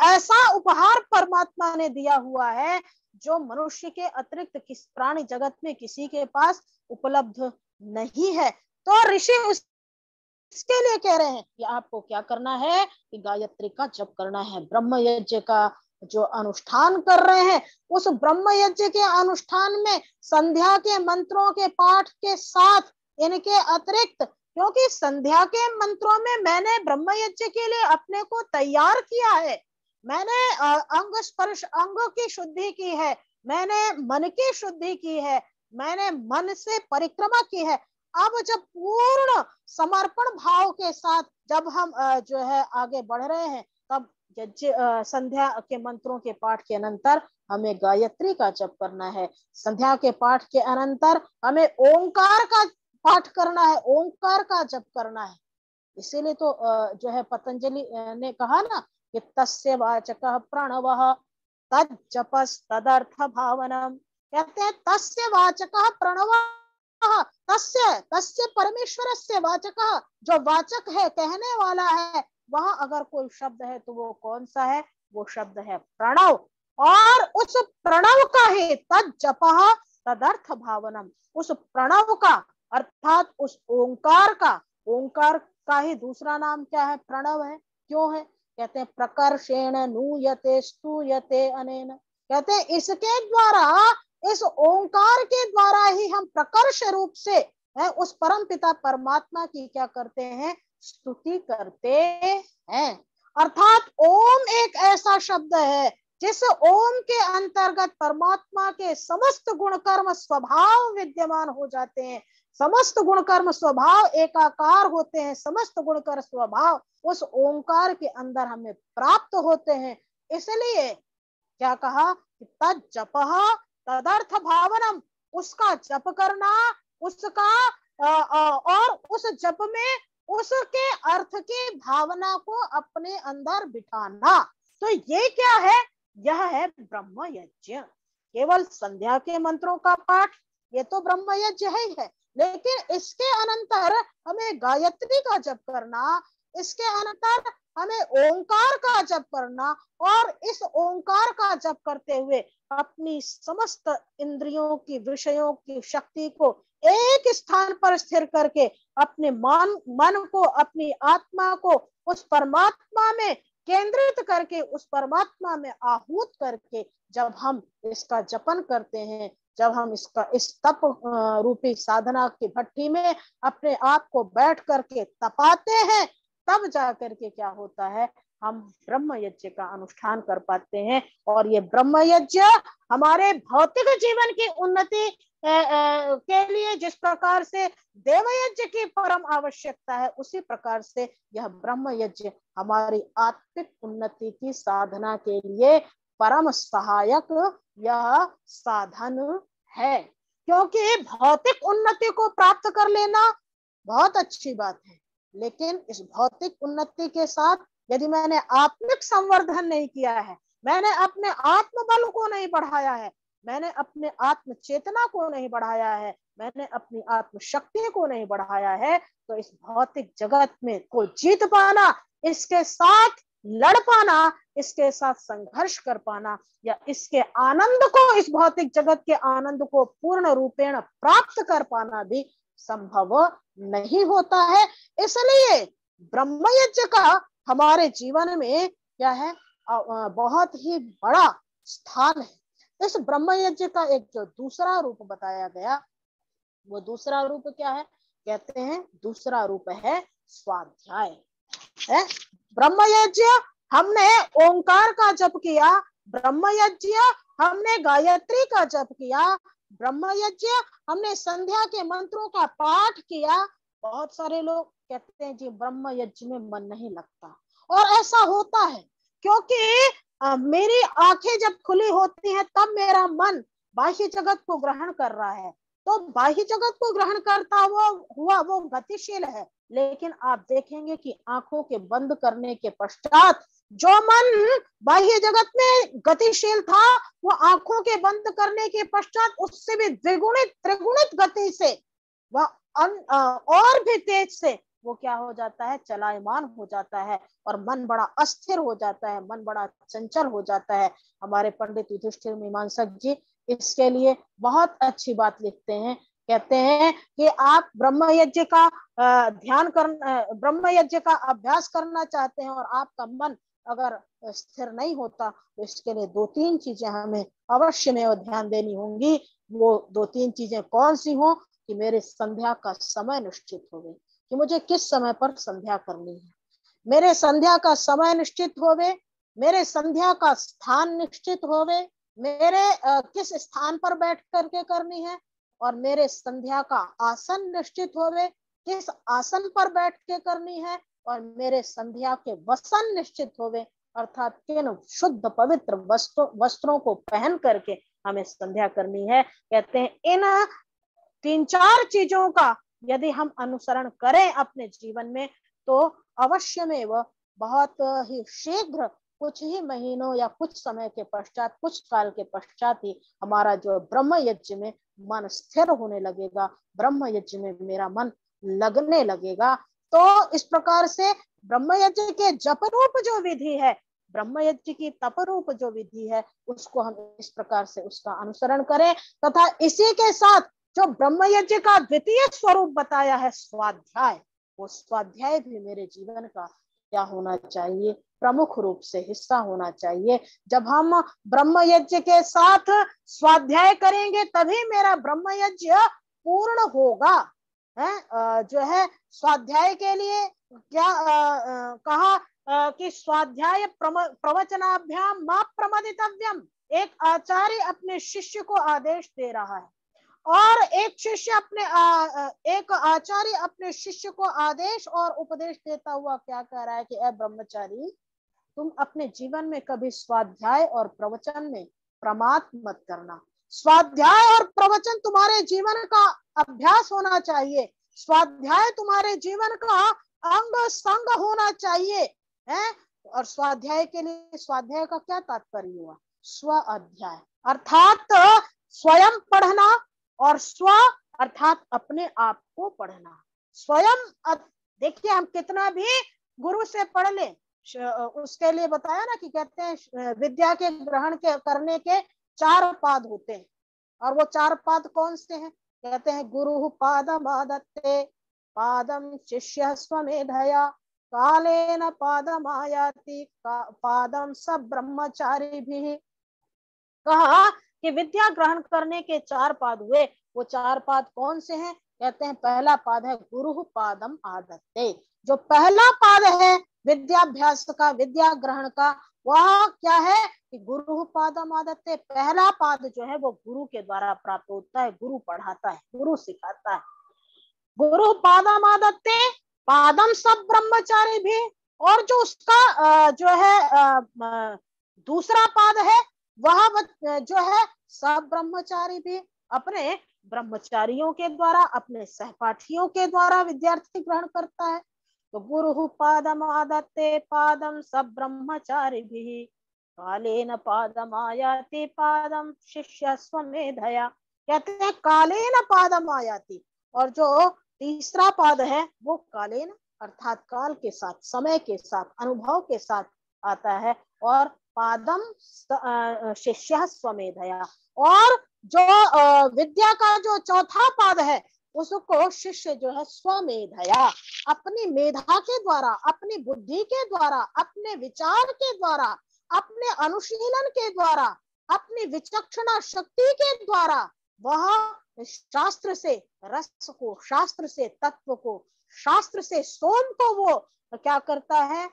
ऐसा उपहार परमात्मा ने दिया हुआ है जो मनुष्य के अतिरिक्त किस प्राणी जगत में किसी के पास उपलब्ध नहीं है। तो ऋषि इसके लिए कह रहे हैं कि आपको क्या करना है कि गायत्री का जप करना है। ब्रह्म यज्ञ का जो अनुष्ठान कर रहे हैं, उस ब्रह्म यज्ञ के अनुष्ठान में संध्या के मंत्रों के पाठ के साथ इनके अतिरिक्त, क्योंकि संध्या के मंत्रों में मैंने ब्रह्म यज्ञ के लिए अपने को तैयार किया है, मैंने अंग स्पर्श अंगों की शुद्धि की है, मैंने मन की शुद्धि की है, मैंने मन से परिक्रमा की है। अब जब पूर्ण समर्पण भाव के साथ जब हम जो है आगे बढ़ रहे हैं, तब संध्या के मंत्रों के पाठ के अनंतर हमें गायत्री का जप करना है। संध्या के पाठ के अनंतर हमें ओंकार का पाठ करना है, ओंकार का जप करना है। इसीलिए तो जो है पतंजलि ने कहा ना कि तस्य वाचकः प्रणवः तज्जपस् तदर्थ भावनम। कहते हैं तस्य वाचकः प्रणवः, तस्य परमेश्वरस्य वाचकः, जो वाचक है, कहने वाला है, वहां अगर कोई शब्द है तो वो कौन सा है? वो शब्द है प्रणव। और उस प्रणव का ही तज्जपः तदर्थ भावनम, उस प्रणव का अर्थात उस ओंकार का, ओंकार का ही दूसरा नाम क्या है? प्रणव है। क्यों है? कहते हैं प्रकर्षेण नूयते स्तूयते अनेन। कहते हैं इसके द्वारा, इस ओंकार के द्वारा ही हम प्रकर्ष रूप से उस परम पिता परमात्मा की क्या करते हैं? स्तुति करते हैं। अर्थात ओम एक ऐसा शब्द है जिस ओम के अंतर्गत परमात्मा के समस्त गुण कर्म स्वभाव विद्यमान हो जाते हैं, समस्त गुण कर्म स्वभाव एकाकार होते हैं, समस्त गुण कर्म स्वभाव उस ओंकार के अंदर हमें प्राप्त होते हैं। इसलिए क्या कहा कि तज्जपः तदर्थ भावनम, उसका जप करना, उसका और उस जप में उसके अर्थ की भावना को अपने अंदर बिठाना। तो ये क्या है? यह है ब्रह्म यज्ञ। केवल संध्या के मंत्रों का पाठ ये तो ब्रह्म यज्ञ ही है, लेकिन इसके अनंतर हमें गायत्री का जप करना, इसके अनंतर हमें ओंकार का जप करना, और इस ओंकार का जप करते हुए अपनी समस्त इंद्रियों की, विषयों की शक्ति को एक स्थान पर स्थिर करके अपने मन को, अपनी आत्मा को उस परमात्मा में केंद्रित करके, उस परमात्मा में आहूत करके जब हम इसका जपन करते हैं, जब हम इसका इस तप रूपी साधना की भट्टी में अपने आप को बैठ करके तपाते हैं, तब जा करके क्या होता है? हम ब्रह्म यज्ञ का अनुष्ठान कर पाते हैं। और ये ब्रह्म यज्ञ हमारे भौतिक जीवन की उन्नति के लिए जिस प्रकार से देव यज्ञ की परम आवश्यकता है, उसी प्रकार से यह ब्रह्म यज्ञ हमारी आत्मिक उन्नति की साधना के लिए परम सहायक यह साधन है। क्योंकि भौतिक उन्नति को प्राप्त कर लेना बहुत अच्छी बात है, लेकिन इस भौतिक उन्नति के साथ यदि मैंने आत्मिक संवर्धन नहीं किया है, मैंने अपने आत्मबल को नहीं बढ़ाया है, मैंने अपने आत्म चेतना को नहीं बढ़ाया है, मैंने अपनी आत्म शक्ति को नहीं बढ़ाया है, तो इस भौतिक जगत में को जीत पाना, इसके साथ लड़ पाना, इसके साथ संघर्ष कर पाना, या इसके आनंद को, इस भौतिक जगत के आनंद को पूर्ण रूपेण प्राप्त कर पाना भी संभव नहीं होता है। इसलिए ब्रह्म यज्ञ का हमारे जीवन में क्या है, बहुत ही बड़ा स्थान है। इस ब्रह्म यज्ञ का एक जो दूसरा रूप बताया गया, वो दूसरा रूप क्या है, कहते हैं दूसरा रूप है स्वाध्याय है। ब्रह्म यज्ञ हमने ओंकार का जप किया, ब्रह्म यज्ञ हमने गायत्री का जप किया, ब्रह्म यज्ञ हमने संध्या के मंत्रों का पाठ किया। बहुत सारे लोग कहते हैं जी ब्रह्म यज्ञ में मन नहीं लगता, और ऐसा होता है क्योंकि मेरी आंखें जब खुली होती हैं तब मेरा मन बाह्य जगत को ग्रहण कर रहा है, तो बाह्य जगत को ग्रहण करता हुआ वो गतिशील है। लेकिन आप देखेंगे कि आंखों के बंद करने के पश्चात जो मन बाह्य जगत में गतिशील था, वो आंखों के बंद करने के पश्चात उससे भी द्विगुणित त्रिगुणित गति से वह और भी तेज से वो क्या हो जाता है, चलायमान हो जाता है, और मन बड़ा अस्थिर हो जाता है, मन बड़ा चंचल हो जाता है। हमारे पंडित युधिष्ठिर मीमांसक जी इसके लिए बहुत अच्छी बात लिखते हैं, कहते हैं कि आप ब्रह्म यज्ञ का ब्रह्म यज्ञ का अभ्यास करना चाहते हैं और आपका मन अगर स्थिर नहीं होता, तो इसके लिए 2-3 चीजें हमें अवश्य में ध्यान देनी होंगी। वो 2-3 चीजें कौन सी हो, कि मेरे संध्या का समय निश्चित होवे, कि मुझे किस समय पर संध्या करनी है, मेरे संध्या का समय निश्चित होवे, मेरे संध्या का स्थान निश्चित होवे, मेरे किस स्थान पर बैठ करके करनी है, और मेरे संध्या का आसन निश्चित होवे, किस आसन पर बैठ के करनी है, और मेरे संध्या के वसन निश्चित होवे, अर्थात किन शुद्ध पवित्र वस्त्रों को पहन करके हमें संध्या करनी है। कहते हैं इन 3-4 चीजों का यदि हम अनुसरण करें अपने जीवन में, तो अवश्य में वह बहुत ही शीघ्र, कुछ ही महीनों या कुछ समय के पश्चात, कुछ काल के पश्चात ही हमारा जो ब्रह्म यज्ञ में मन स्थिर होने लगेगा, ब्रह्म यज्ञ में मेरा मन लगने लगेगा। तो इस प्रकार से ब्रह्म यज्ञ के जप रूप जो विधि है, ब्रह्म यज्ञ की तप रूप जो विधि है, उसको हम इस प्रकार से उसका अनुसरण करें, तथा इसी के साथ जो ब्रह्म यज्ञ का द्वितीय स्वरूप बताया है स्वाध्याय, वो स्वाध्याय भी मेरे जीवन का क्या होना चाहिए, प्रमुख रूप से हिस्सा होना चाहिए। जब हम ब्रह्म यज्ञ के साथ स्वाध्याय करेंगे तभी मेरा ब्रह्म यज्ञ पूर्ण होगा। जो है स्वाध्याय के लिए क्या कहा कि स्वाध्याय प्रवचनाभ्याम मा प्रमदितव्यम, एक आचार्य अपने शिष्य को आदेश दे रहा है, और एक आचार्य अपने शिष्य को आदेश और उपदेश देता हुआ क्या कह रहा है कि ए ब्रह्मचारी, तुम अपने जीवन में कभी स्वाध्याय और प्रवचन में प्रमाद मत करना। स्वाध्याय और प्रवचन तुम्हारे जीवन का अभ्यास होना चाहिए, स्वाध्याय तुम्हारे जीवन का अंग संग होना चाहिए है। और स्वाध्याय के लिए, स्वाध्याय का क्या तात्पर्य हुआ, स्व अध्याय अर्थात स्वयं पढ़ना, और स्व अर्थात अपने आप को पढ़ना। स्वयं देखिए, हम कितना भी गुरु से पढ़ ले, उसके लिए बताया ना कि कहते हैं विद्या के ग्रहण के करने के 4 पाद होते हैं, और वो 4 पाद कौन से हैं, कहते हैं गुरु पादम आदत्ते, पादम शिष्य स्वमेधया, कालेन पादम आयाति, पादम सब ब्रह्मचारी भी। कहा कि विद्या ग्रहण करने के 4 पाद हुए, वो 4 पाद कौन से हैं, कहते हैं पहला पाद है गुरु पादम आदत्ते। जो पहला पाद है विद्याभ्यास का, विद्या ग्रहण का, वह क्या है कि गुरु पादम आदत्ते, पहला पाद जो है वो गुरु के द्वारा प्राप्त होता है, गुरु पढ़ाता है, गुरु सिखाता है। गुरु पादम आदत्ते, पादम सब ब्रह्मचारी भी, और जो उसका जो है दूसरा पाद है वह जो है सब ब्रह्मचारी भी, अपने ब्रह्मचारियों के द्वारा, अपने सहपाठियों के द्वारा विद्यार्थी ग्रहण करता है। तो गुरु पादम आदत्ते, पादम सब ब्रह्मचारी भी, कालेन पादम आयाति, पादम शिष्य स्वमेधया। कहते हैं कालेन पादम आयाति, और जो तीसरा पाद है वो कालेन अर्थात काल के साथ, समय के साथ, अनुभव के साथ आता है, और पादम शिष्य स्वमेधया। और जो विद्या का जो चौथा पाद है उसको शिष्य जो है स्वमेधया, अपनी मेधा के द्वारा, अपनी बुद्धि के द्वारा, अपने विचार के द्वारा, अपने अनुशीलन के द्वारा, अपनी विचक्षणा शक्ति के द्वारा वह शास्त्र से रस को, शास्त्र से तत्व को, शास्त्र से सोम को वो क्या करता है,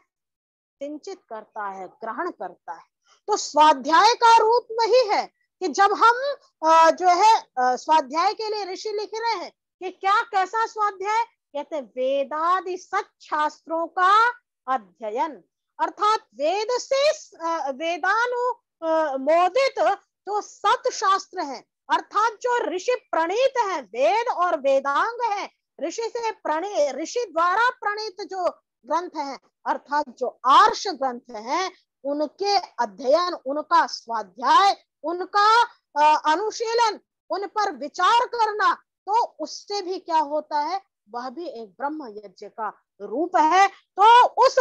सिंचित करता है, ग्रहण करता है। तो स्वाध्याय का रूप वही है कि जब हम जो है स्वाध्याय के लिए ऋषि लिख रहे हैं कि क्या कैसा स्वाध्याय, कहते हैं वेदादि सच्छास्त्रों का अध्ययन, अर्थात वेद से वेदानुमोदित जो सत शास्त्र है, अर्थात जो ऋषि प्रणीत है, वेद और वेदांग है, ऋषि से प्रणीत, ऋषि द्वारा प्रणीत जो ग्रंथ है, अर्थात जो आर्ष ग्रंथ है, उनके अध्ययन, उनका स्वाध्याय, उनका अनुशीलन, उन पर विचार करना, तो उससे भी क्या होता है, वह भी एक ब्रह्म यज्ञ का रूप है। तो उस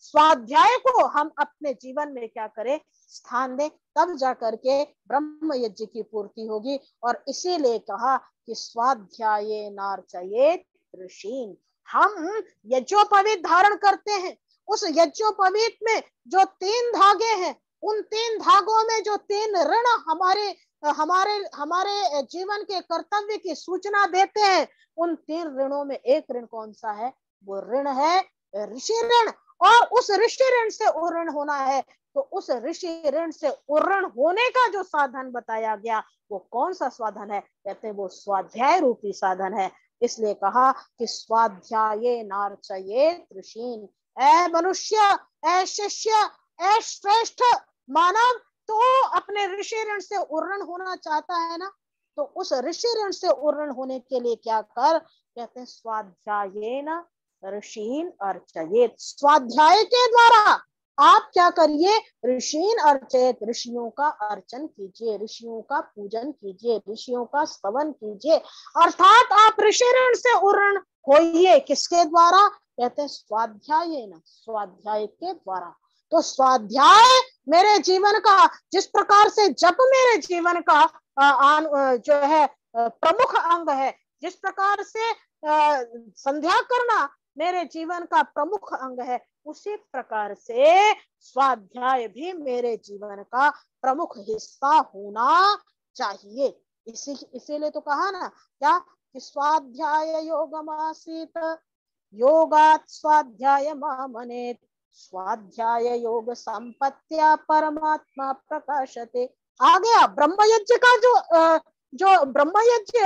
स्वाध्याय को हम अपने जीवन में क्या करें, स्थान दें, तब जाकर के ब्रह्म यज्ञ की पूर्ति होगी। और इसीलिए कहा कि स्वाध्याये नार्चयेत ऋषीन्, हम यज्ञोपवीत धारण करते हैं, उस यज्ञोपवीत में जो 3 धागे हैं, उन 3 धागों में जो 3 ऋण हमारे हमारे हमारे जीवन के कर्तव्य की सूचना देते हैं, उन 3 ऋणों में एक ऋण कौन सा है, वो ऋण है ऋषि ऋण। और उस ऋषि ऋण से उऋण होना है, तो उस ऋषि ऋण से उऋण होने का जो साधन बताया गया, वो कौन सा साधन है, कहते हैं वो स्वाध्याय रूपी साधन है। इसलिए कहा कि स्वाध्याये नार्चयेत ऋषीन्, ऐ मनुष्य, ऐ शिष्य, ऐ श्रेष्ठ मानव, तो अपने ऋषि ऋण से उऋण होना चाहता है ना, तो उस ऋषि ऋण से उऋण होने के लिए क्या कर, कहते हैं स्वाध्यायेन ऋषीन् अर्चयेत, स्वाध्याय के द्वारा आप क्या करिए, ऋषीन् अर्चयेत, ऋषियों का अर्चन कीजिए, ऋषियों का पूजन कीजिए, ऋषियों का स्तवन कीजिए, अर्थात आप ऋषि ऋण से उऋण होइए। किसके द्वारा, कहते हैं स्वाध्यायेन, स्वाध्याय के द्वारा। तो स्वाध्याय मेरे जीवन का, जिस प्रकार से जप मेरे जीवन का जो है प्रमुख अंग है, जिस प्रकार से संध्या करना मेरे जीवन का प्रमुख अंग है, उसी प्रकार से स्वाध्याय भी मेरे जीवन का प्रमुख हिस्सा होना चाहिए। इसीलिए तो कहा ना क्या, कि स्वाध्याय योगमासीत योगात् स्वाध्याय मामनेत, स्वाध्याय योग संपत्त्या परमात्मा प्रकाशते। आ गया ब्रह्म यज्ञ का जो ब्रह्म यज्ञ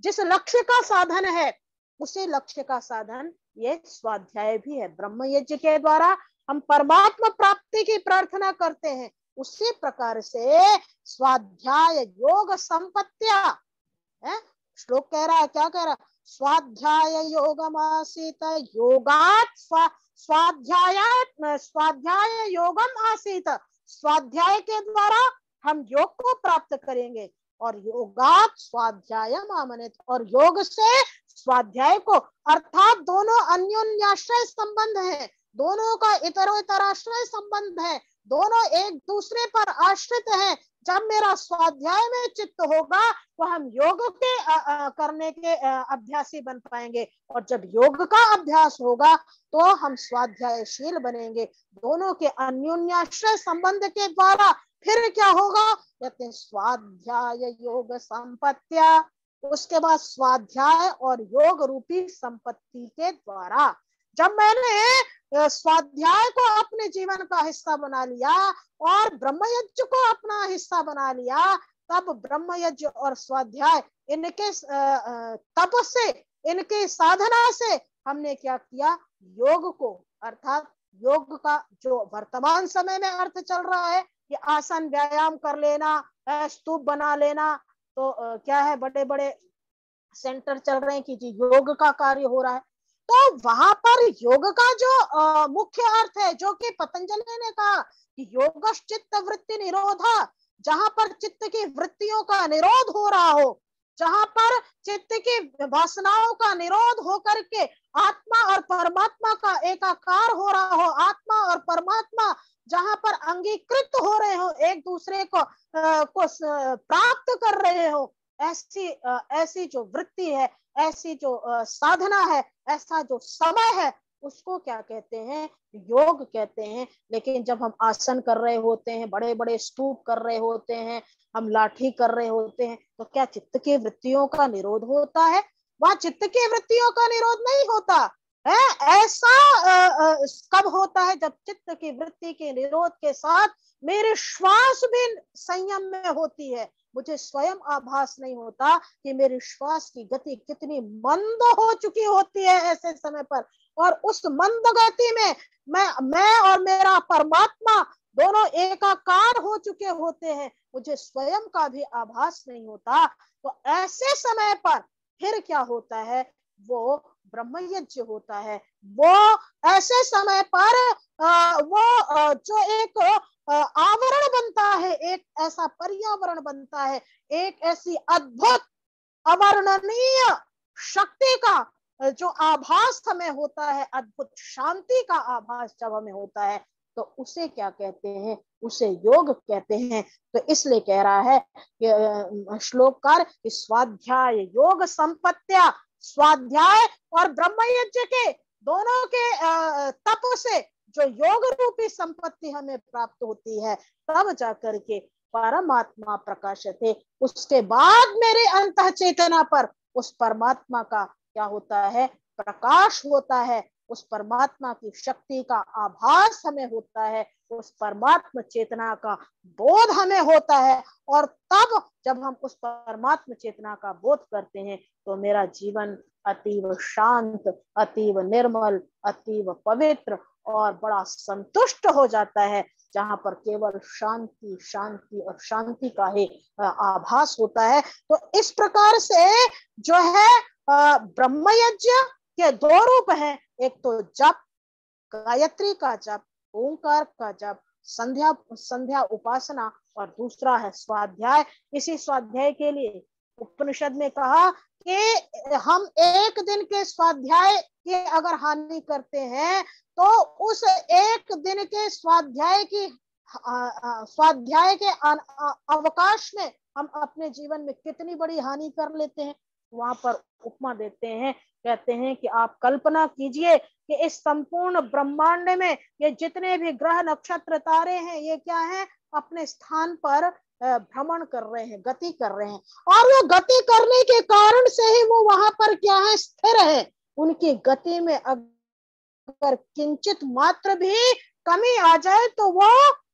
जिस लक्ष्य का साधन है, उसी लक्ष्य का साधन ये स्वाध्याय भी है। ब्रह्म यज्ञ के द्वारा हम परमात्मा प्राप्ति की प्रार्थना करते हैं, उसी प्रकार से स्वाध्याय योग संपत्त्या, श्लोक कह रहा है, क्या कह रहा है, स्वाध्याय योगमासीत योगात् स्वाध्याय योगम आसीत, स्वाध्याय के द्वारा हम योग को प्राप्त करेंगे, और योगात् स्वाध्यायम आमनित, और योग से स्वाध्याय को, अर्थात दोनों अन्योन्याश्रय संबंध है, दोनों का इतरोत्तराश्रय संबंध है, दोनों एक दूसरे पर आश्रित हैं। जब मेरा स्वाध्याय में चित्त होगा तो हम योग के करने के अभ्यासी बन पाएंगे, और जब योग का अभ्यास होगा तो हम स्वाध्यायशील बनेंगे। दोनों के अन्योन्याश्रय संबंध के द्वारा फिर क्या होगा, कहते हैं स्वाध्याय योग संपत्त्या, उसके बाद स्वाध्याय और योग रूपी संपत्ति के द्वारा जब मैंने स्वाध्याय को अपने जीवन का हिस्सा बना लिया और ब्रह्मयज्ञ को अपना हिस्सा बना लिया, तब ब्रह्मयज्ञ और स्वाध्याय इनके तप से, इनके साधना से हमने क्या किया, योग को, अर्थात योग का जो वर्तमान समय में अर्थ चल रहा है कि आसन व्यायाम कर लेना, स्तूप बना लेना, तो क्या है, बड़े बड़े सेंटर चल रहे हैं कि जी योग का कार्य हो रहा है। तो वहां पर योग का जो मुख्य अर्थ है, जो कि पतंजलि ने कहा कि योगश्चित्त वृत्ति निरोधा, जहां पर चित्त की वृत्तियों का निरोध हो रहा हो, जहां पर चित्त की वासनाओं का निरोध हो करके आत्मा और परमात्मा का एकाकार हो रहा हो, आत्मा और परमात्मा जहां पर अंगीकृत हो रहे हो, एक दूसरे को प्राप्त कर रहे हो, ऐसी जो वृत्ति है, ऐसी जो साधना है, ऐसा जो समय है, उसको क्या कहते हैं? योग कहते हैं। लेकिन जब हम आसन कर रहे होते हैं, बड़े बड़े स्तूप कर रहे होते हैं, हम लाठी कर रहे होते हैं, तो क्या चित्त की वृत्तियों का निरोध होता है? वहां चित्त की वृत्तियों का निरोध नहीं होता है। ऐसा कब होता है? जब चित्त की वृत्ति के निरोध के साथ मेरे श्वास भी संयम में होती है। मुझे स्वयं आभास नहीं होता कि मेरी श्वास की गति कितनी मंद हो चुकी होती है ऐसे समय पर। और उस मंद गति में मैं और मेरा परमात्मा दोनों एकाकार हो चुके होते हैं। मुझे स्वयं का भी आभास नहीं होता। तो ऐसे समय पर फिर क्या होता है? वो ब्रह्म यज्ञ होता है। वो ऐसे समय पर वो जो एक आवरण बनता है, एक ऐसा पर्यावरण बनता है, एक ऐसी अद्भुत अवर्णनीय शक्ति का जो आभास हमें होता है, अद्भुत शांति का आभास जब हमें होता है, तो उसे क्या कहते हैं? उसे योग कहते हैं। तो इसलिए कह रहा है कि श्लोककार कि स्वाध्याय योग संपत्त्या, स्वाध्याय और ब्रह्म यज्ञ के दोनों के तप से जो योग रूपी संपत्ति हमें प्राप्त होती है, तब जाकर के परमात्मा प्रकाशित है। उसके बाद मेरे अंतः चेतना पर उस परमात्मा का क्या होता है? प्रकाश होता है। उस परमात्मा की शक्ति का आभास हमें होता है, उस परमात्मा चेतना का बोध हमें होता है। और तब जब हम उस परमात्मा चेतना का बोध करते हैं, तो मेरा जीवन अतीव शांत, अतीव निर्मल, अतीव पवित्र और बड़ा संतुष्ट हो जाता है, जहां पर केवल शांति शांति और शांति का ही आभास होता है। तो इस प्रकार से जो है ब्रह्म यज्ञ के दो रूप हैं। एक तो जप, गायत्री का जप, ओंकार का जप, संध्या उपासना, और दूसरा है स्वाध्याय। इसी स्वाध्याय के लिए उपनिषद में कहा कि हम एक दिन के स्वाध्याय की अगर हानि करते हैं, तो उस एक दिन के स्वाध्याय के अवकाश में हम अपने जीवन में कितनी बड़ी हानि कर लेते हैं। वहां पर उपमा देते हैं, कहते हैं कि आप कल्पना कीजिए कि इस संपूर्ण ब्रह्मांड में ये जितने भी ग्रह नक्षत्र तारे हैं, ये क्या है? अपने स्थान पर भ्रमण कर रहे हैं, गति कर रहे हैं। और वो गति करने के कारण से ही वो वहां पर क्या है? स्थिर है। उनकी गति में अगर किंचित मात्र भी कमी आ जाए, तो वो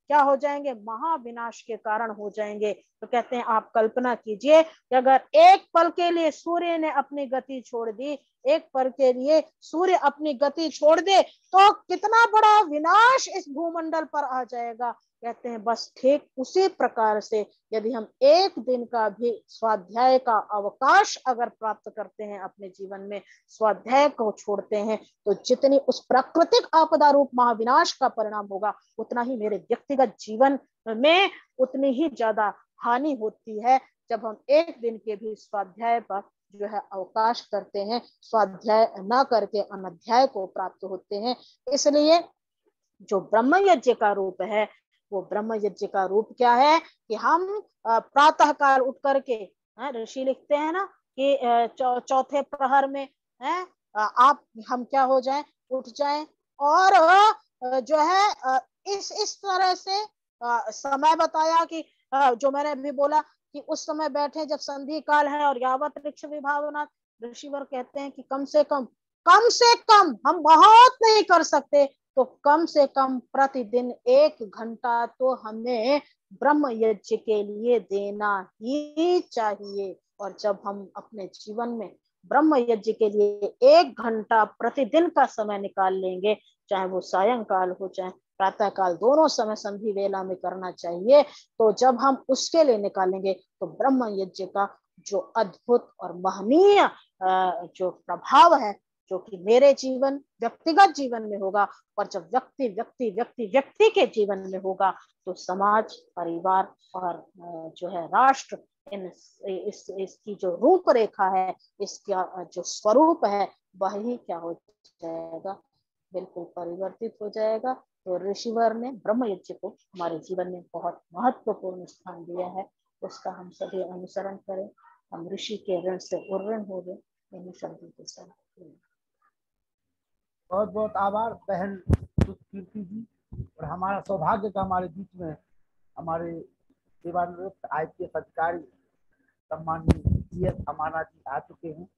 क्या हो जाएंगे? महाविनाश के कारण हो जाएंगे। तो कहते हैं आप कल्पना कीजिए कि अगर एक पल के लिए सूर्य ने अपनी गति छोड़ दी, एक पल के लिए सूर्य अपनी गति छोड़ दे, तो कितना बड़ा विनाश इस भूमंडल पर आ जाएगा। कहते हैं बस ठीक उसी प्रकार से यदि हम एक दिन का भी स्वाध्याय का अवकाश अगर प्राप्त करते हैं अपने जीवन में, स्वाध्याय को छोड़ते हैं, तो जितनी उस प्राकृतिक आपदा रूप महाविनाश का परिणाम होगा, उतना ही मेरे व्यक्तिगत जीवन में उतनी ही ज्यादा हानि होती है। जब हम एक दिन के भी स्वाध्याय पर जो है अवकाश करते हैं, स्वाध्याय न करके अनध्याय को प्राप्त होते हैं। इसलिए जो ब्रह्म यज्ञ का रूप है, वो ब्रह्म यज्ञ का रूप क्या है? कि हम प्रातः काल उठ करके, ऋषि लिखते हैं ना कि चौथे प्रहर में हम क्या हो जाएं? उठ जाएं। और जो है इस तरह से समय बताया कि जो मैंने अभी बोला कि उस समय बैठे जब संधि काल है और यावत वृक्ष विभावना, ऋषिवर कहते हैं कि कम से कम हम बहुत नहीं कर सकते, तो कम से कम प्रतिदिन 1 घंटा तो हमें ब्रह्म यज्ञ के लिए देना ही चाहिए। और जब हम अपने जीवन में ब्रह्म यज्ञ के लिए 1 घंटा प्रतिदिन का समय निकाल लेंगे, चाहे वो सायंकाल हो चाहे प्रातः काल, दोनों समय संधि वेला में करना चाहिए। तो जब हम उसके लिए निकालेंगे, तो ब्रह्म यज्ञ का जो अद्भुत और महनीय जो प्रभाव है, जो कि मेरे जीवन व्यक्तिगत जीवन में होगा, और जब व्यक्ति के जीवन में होगा, तो समाज, परिवार और जो है राष्ट्र, इसकी जो रूपरेखा है, इसका जो स्वरूप है, वही क्या हो जाएगा? बिल्कुल परिवर्तित हो जाएगा। तो ऋषिवर ने ब्रह्म यज्ञ को हमारे जीवन में बहुत महत्वपूर्ण स्थान दिया है। उसका हम सभी अनुसरण करें, हम ऋषि के ऋण से उर्ऋण हो गए, मेरी शादी के साथ। बहुत बहुत आभार बहन कीर्ति जी। और हमारा सौभाग्य का हमारे बीच में हमारे सेवानिवृत्त IPS अधिकारी सम्माननीय CS अमाना जी आ चुके हैं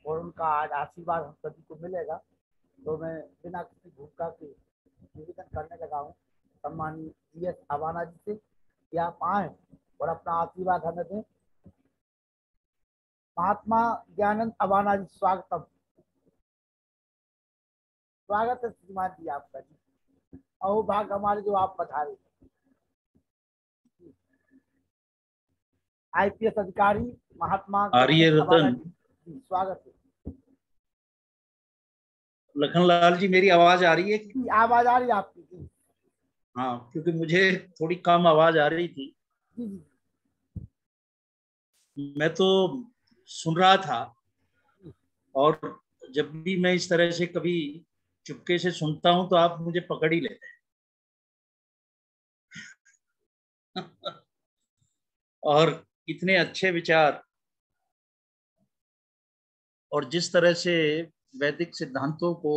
और उनका आज आशीर्वाद हम सभी को मिलेगा। तो मैं बिना किसी भूमिका के निवेदन करने लगा हूँ सम्माननीय CS अमाना जी से कि आप आए और अपना आशीर्वाद हमें दें। महात्मा ज्ञानंद अवाना जी, स्वागतम। स्वागत है श्रीमान जी आपका जी। अहो भाग हमारे जो आप पधारे। IPS अधिकारी महात्मा आर्य अवाना रतन, जी, स्वागत है। लखनलाल जी, मेरी आवाज आ रही है? जी, आवाज आ रही है आपकी जी। हाँ, क्योंकि मुझे थोड़ी कम आवाज आ रही थी। जी जी मैं तो सुन रहा था, और जब भी मैं इस तरह से कभी चुपके से सुनता हूं तो आप मुझे पकड़ ही लेते हैं। और इतने अच्छे विचार और जिस तरह से वैदिक सिद्धांतों को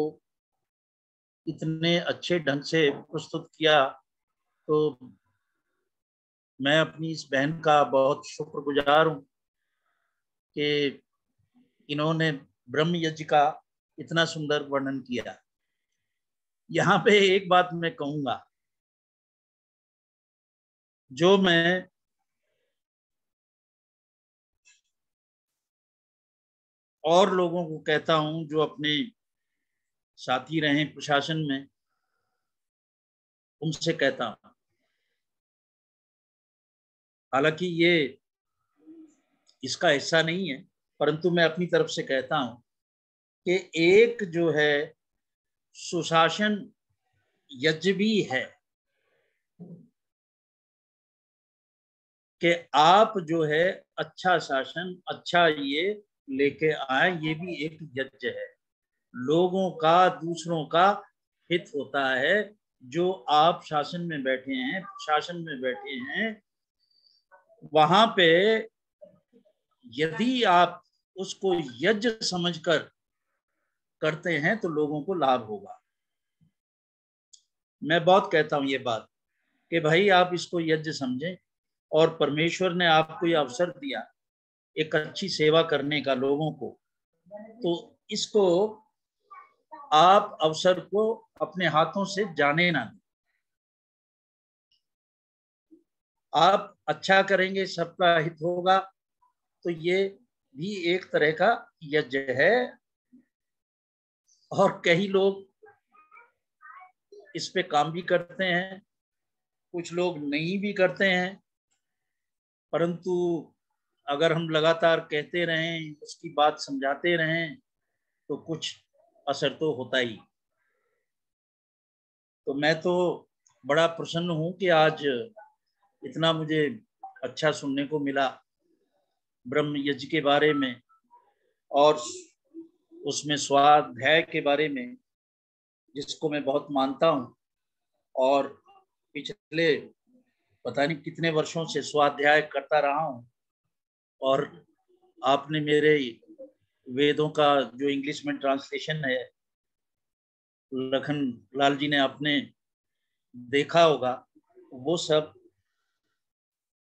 इतने अच्छे ढंग से प्रस्तुत किया, तो मैं अपनी इस बहन का बहुत शुक्रगुजार हूं कि इन्होंने ब्रह्म यज्ञ का इतना सुंदर वर्णन किया। यहाँ पे एक बात मैं कहूंगा, जो मैं और लोगों को कहता हूं जो अपने साथी रहे प्रशासन में, उनसे कहता हूं। हालांकि ये इसका हिस्सा नहीं है, परंतु मैं अपनी तरफ से कहता हूं कि एक जो है सुशासन यज्ञ भी है, कि आप जो है अच्छा शासन, अच्छा ये लेके आए, ये भी एक यज्ञ है। लोगों का, दूसरों का हित होता है। जो आप शासन में बैठे हैं, शासन में बैठे हैं, वहां पे यदि आप उसको यज्ञ समझकर करते हैं तो लोगों को लाभ होगा। मैं बहुत कहता हूं ये बात कि भाई आप इसको यज्ञ समझें, और परमेश्वर ने आपको ये अवसर दिया एक अच्छी सेवा करने का लोगों को, तो इसको आप अवसर को अपने हाथों से जाने ना दें। आप अच्छा करेंगे, सबका हित होगा, तो ये भी एक तरह का यज्ञ है। और कई लोग इस पे काम भी करते हैं, कुछ लोग नहीं भी करते हैं, परंतु अगर हम लगातार कहते रहें, उसकी बात समझाते रहें, तो कुछ असर तो होता ही। तो मैं तो बड़ा प्रसन्न हूं कि आज इतना मुझे अच्छा सुनने को मिला ब्रह्म यज्ञ के बारे में, और उसमें स्वाध्याय के बारे में, जिसको मैं बहुत मानता हूं। और पिछले पता नहीं कितने वर्षों से स्वाध्याय करता रहा हूं, और आपने मेरे वेदों का जो इंग्लिश में ट्रांसलेशन है, लखन लाल जी ने आपने देखा होगा, वो सब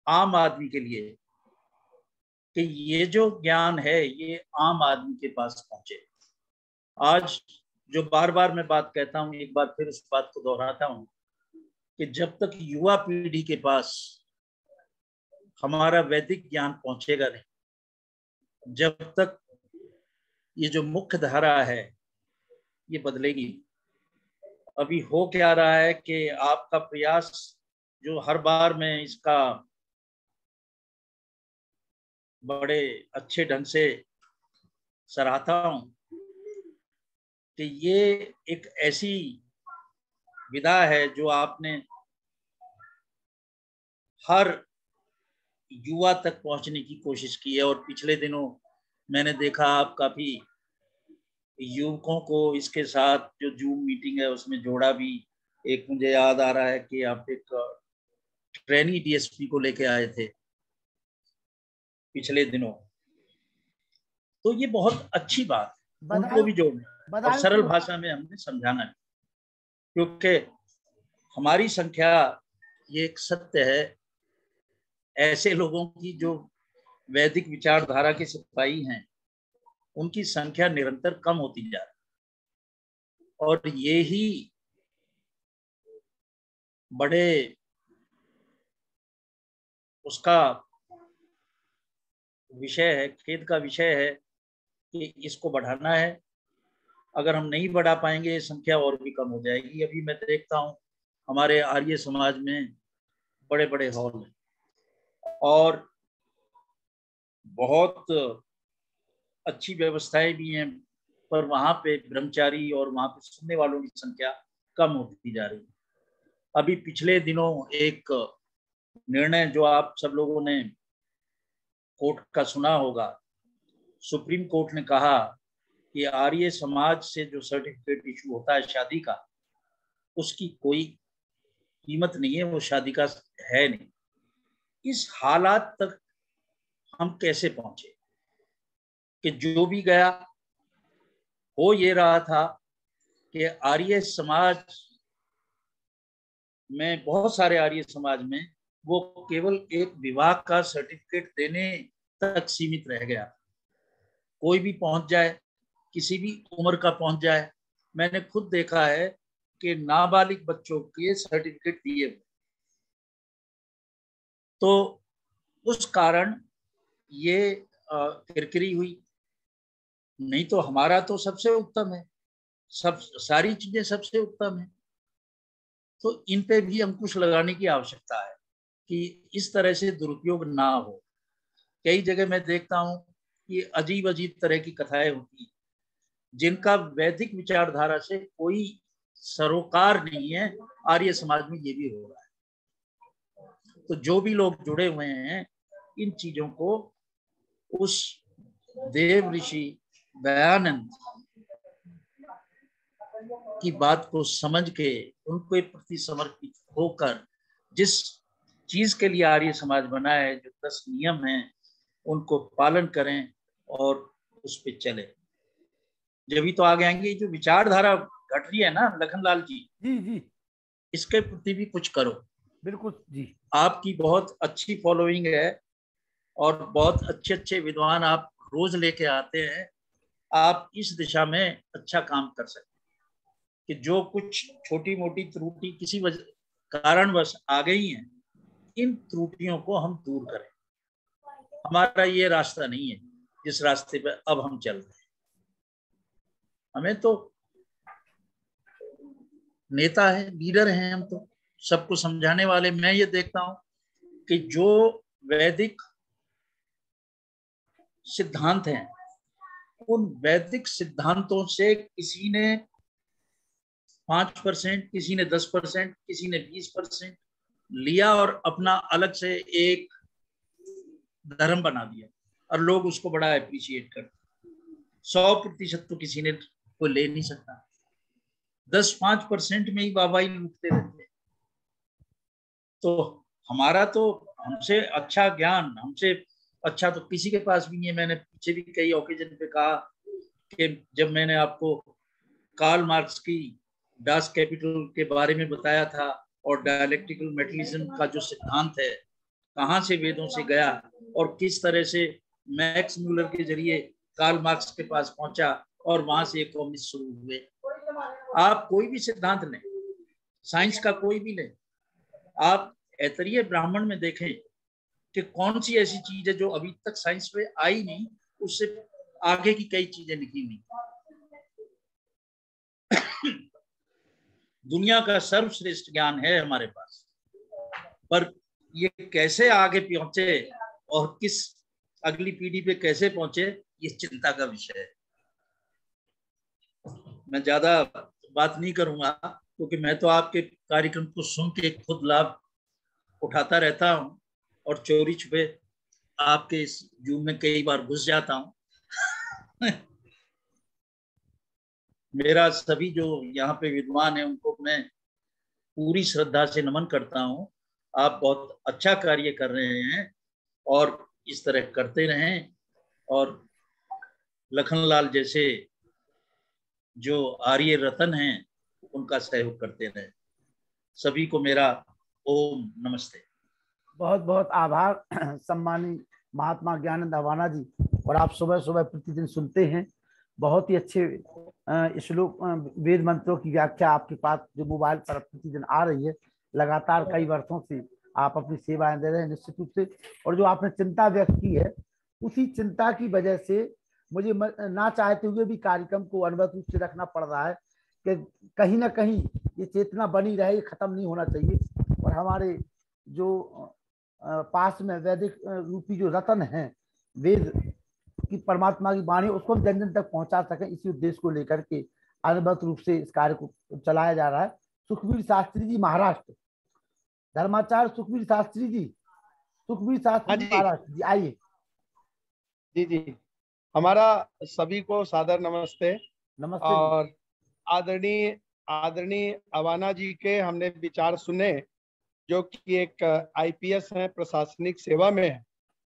आम आदमी के लिए, कि ये जो ज्ञान है ये आम आदमी के पास पहुंचे। आज जो बार बार मैं बात कहता हूं, एक बार फिर उस बात को दोहराता हूं कि जब तक युवा पीढ़ी के पास हमारा वैदिक ज्ञान पहुंचेगा नहीं, जब तक ये जो मुख्य धारा है ये बदलेगी। अभी हो क्या रहा है कि आपका प्रयास, जो हर बार मैं इसका बड़े अच्छे ढंग से सराहता हूं, कि ये एक ऐसी विधा है जो आपने हर युवा तक पहुंचने की कोशिश की है। और पिछले दिनों मैंने देखा आप काफी युवकों को इसके साथ जो जूम मीटिंग है उसमें जोड़ा भी। एक मुझे याद आ रहा है कि आप एक ट्रेनी DSP को लेके आए थे पिछले दिनों, तो ये बहुत अच्छी बात है, उनको भी जोड़ना और सरल भाषा में हमने समझाना है, क्योंकि हमारी संख्या, ये एक सत्य है, ऐसे लोगों की जो वैदिक विचारधारा के सिपाही हैं उनकी संख्या निरंतर कम होती जा रही है। और ये ही बड़े उसका विषय है, खेद का विषय है कि इसको बढ़ाना है। अगर हम नहीं बढ़ा पाएंगे संख्या और भी कम हो जाएगी। अभी मैं देखता हूँ हमारे आर्य समाज में बड़े बड़े हॉल हैं और बहुत अच्छी व्यवस्थाएं भी हैं, पर वहाँ पे ब्रह्मचारी और वहाँ पे सुनने वालों की संख्या कम होती जा रही है। अभी पिछले दिनों एक निर्णय जो आप सब लोगों ने कोर्ट का सुना होगा, सुप्रीम कोर्ट ने कहा कि आर्य समाज से जो सर्टिफिकेट इशू होता है शादी का, उसकी कोई कीमत नहीं है, वो शादी का है नहीं। इस हालात तक हम कैसे पहुंचे कि जो भी गया हो ये रहा था कि आर्य समाज में, बहुत सारे आर्य समाज में वो केवल एक विवाह का सर्टिफिकेट देने तक सीमित रह गया। कोई भी पहुंच जाए, किसी भी उम्र का पहुंच जाए। मैंने खुद देखा है कि नाबालिग बच्चों के सर्टिफिकेट दिए हुए। तो उस कारण ये किरकिरी हुई। नहीं तो हमारा तो सबसे उत्तम है, सब सारी चीजें सबसे उत्तम है। तो इन पे भी अंकुश लगाने की आवश्यकता है कि इस तरह से दुरुपयोग ना हो। कई जगह मैं देखता हूँ कि अजीब अजीब तरह की कथाएं होती हैं जिनका वैदिक विचारधारा से कोई सरोकार नहीं है। आर्य समाज में ये भी हो रहा है। तो जो भी लोग जुड़े हुए हैं इन चीजों को उस देव ऋषि दयानंद की बात को समझ के उनके प्रति समर्पित होकर जिस चीज के लिए आर्य समाज बना है, जो 10 नियम हैं, उनको पालन करें और उस पे चले। जब तो आगे आएंगे। जो विचारधारा घट रही है ना लखनलाल जी, जी इसके प्रति भी कुछ करो। बिल्कुल जी, आपकी बहुत अच्छी फॉलोइंग है और बहुत अच्छे अच्छे विद्वान आप रोज लेके आते हैं। आप इस दिशा में अच्छा काम कर सकते हैं कि जो कुछ छोटी मोटी त्रुटि किसी कारणवश आ गई हैं, इन त्रुटियों को हम दूर करें। हमारा ये रास्ता नहीं है जिस रास्ते पे अब हम चल रहे हैं। हमें तो नेता है, लीडर हैं, हम तो सबको समझाने वाले। मैं ये देखता हूं कि जो वैदिक सिद्धांत हैं, उन वैदिक सिद्धांतों से किसी ने 5%, किसी ने 10%, किसी ने 20% लिया और अपना अलग से एक धर्म बना दिया और लोग उसको बड़ा अप्रिशिएट करते। 100% तो किसी ने कोई ले नहीं सकता। 10-5% में ही वाहवाही लूटते रहते। तो हमारा तो हमसे अच्छा ज्ञान, हमसे अच्छा तो किसी के पास भी नहीं है। मैंने पीछे भी कई ओकेजन पे कहा कि जब मैंने आपको कार्ल मार्क्स की डास कैपिटल के बारे में बताया था और डायलेक्टिकल मेटलिज्म का जो सिद्धांत है कहाँ से वेदों से गया और किस तरह से मैक्स म्यूलर के जरिए कार्ल मार्क्स के पास पहुंचा और वहां से कम्युनिस्ट शुरू हुए। आप कोई भी सिद्धांत लें, साइंस का कोई भी लें, आप ऐतरीय ब्राह्मण में देखें कि कौन सी ऐसी चीज है जो अभी तक साइंस में आई नहीं, उससे आगे की कई चीजें लिखी हुई। दुनिया का सर्वश्रेष्ठ ज्ञान है हमारे पास, पर ये कैसे आगे पहुंचे और किस अगली पीढ़ी पे कैसे पहुंचे, ये चिंता का विषय है। मैं ज्यादा बात नहीं करूंगा क्योंकि मैं तो आपके कार्यक्रम को सुन के खुद लाभ उठाता रहता हूं और चोरी छुपे आपके इस जूम में कई बार घुस जाता हूं। मेरा सभी जो यहाँ पे विद्वान है उनको मैं पूरी श्रद्धा से नमन करता हूँ। आप बहुत अच्छा कार्य कर रहे हैं और इस तरह करते रहें। और लखनलाल जैसे जो आर्य रतन हैं उनका सहयोग करते रहे। सभी को मेरा ओम नमस्ते। बहुत बहुत आभार सम्मानी महात्मा ज्ञानानंद अवाना जी। और आप सुबह सुबह प्रतिदिन सुनते हैं, बहुत ही अच्छे श्लोक वेद मंत्रों की व्याख्या आपके पास जो मोबाइल पर प्रतिदिन आ रही है, लगातार कई वर्षों से आप अपनी सेवाएं दे रहे हैं निश्चित रूप से। और जो आपने चिंता व्यक्त की है, उसी चिंता की वजह से मुझे ना चाहते हुए भी कार्यक्रम को अनुभव रूप से रखना पड़ रहा है कि कहीं ना कहीं ये चेतना बनी रहे, ये खत्म नहीं होना चाहिए। और हमारे जो पास में वैदिक रूपी जो रतन है, वेद की परमात्मा की वाणी, उसको जन जन तक पहुंचा सके, इसी उद्देश्य को लेकर के अनुभव रूप से इस कार्य को चलाया जा रहा है। सुखबीर शास्त्री जी महाराष्ट्र, धर्माचार्य सुखबीर शास्त्री जी, सुखबीर शास्त्री जी महाराष्ट्र जी, आइए। जी जी, हमारा सभी को सादर नमस्ते। नमस्ते। और आदरणीय अवाना जी के हमने विचार सुने, जो कि एक आईपीएस हैं, प्रशासनिक सेवा में है।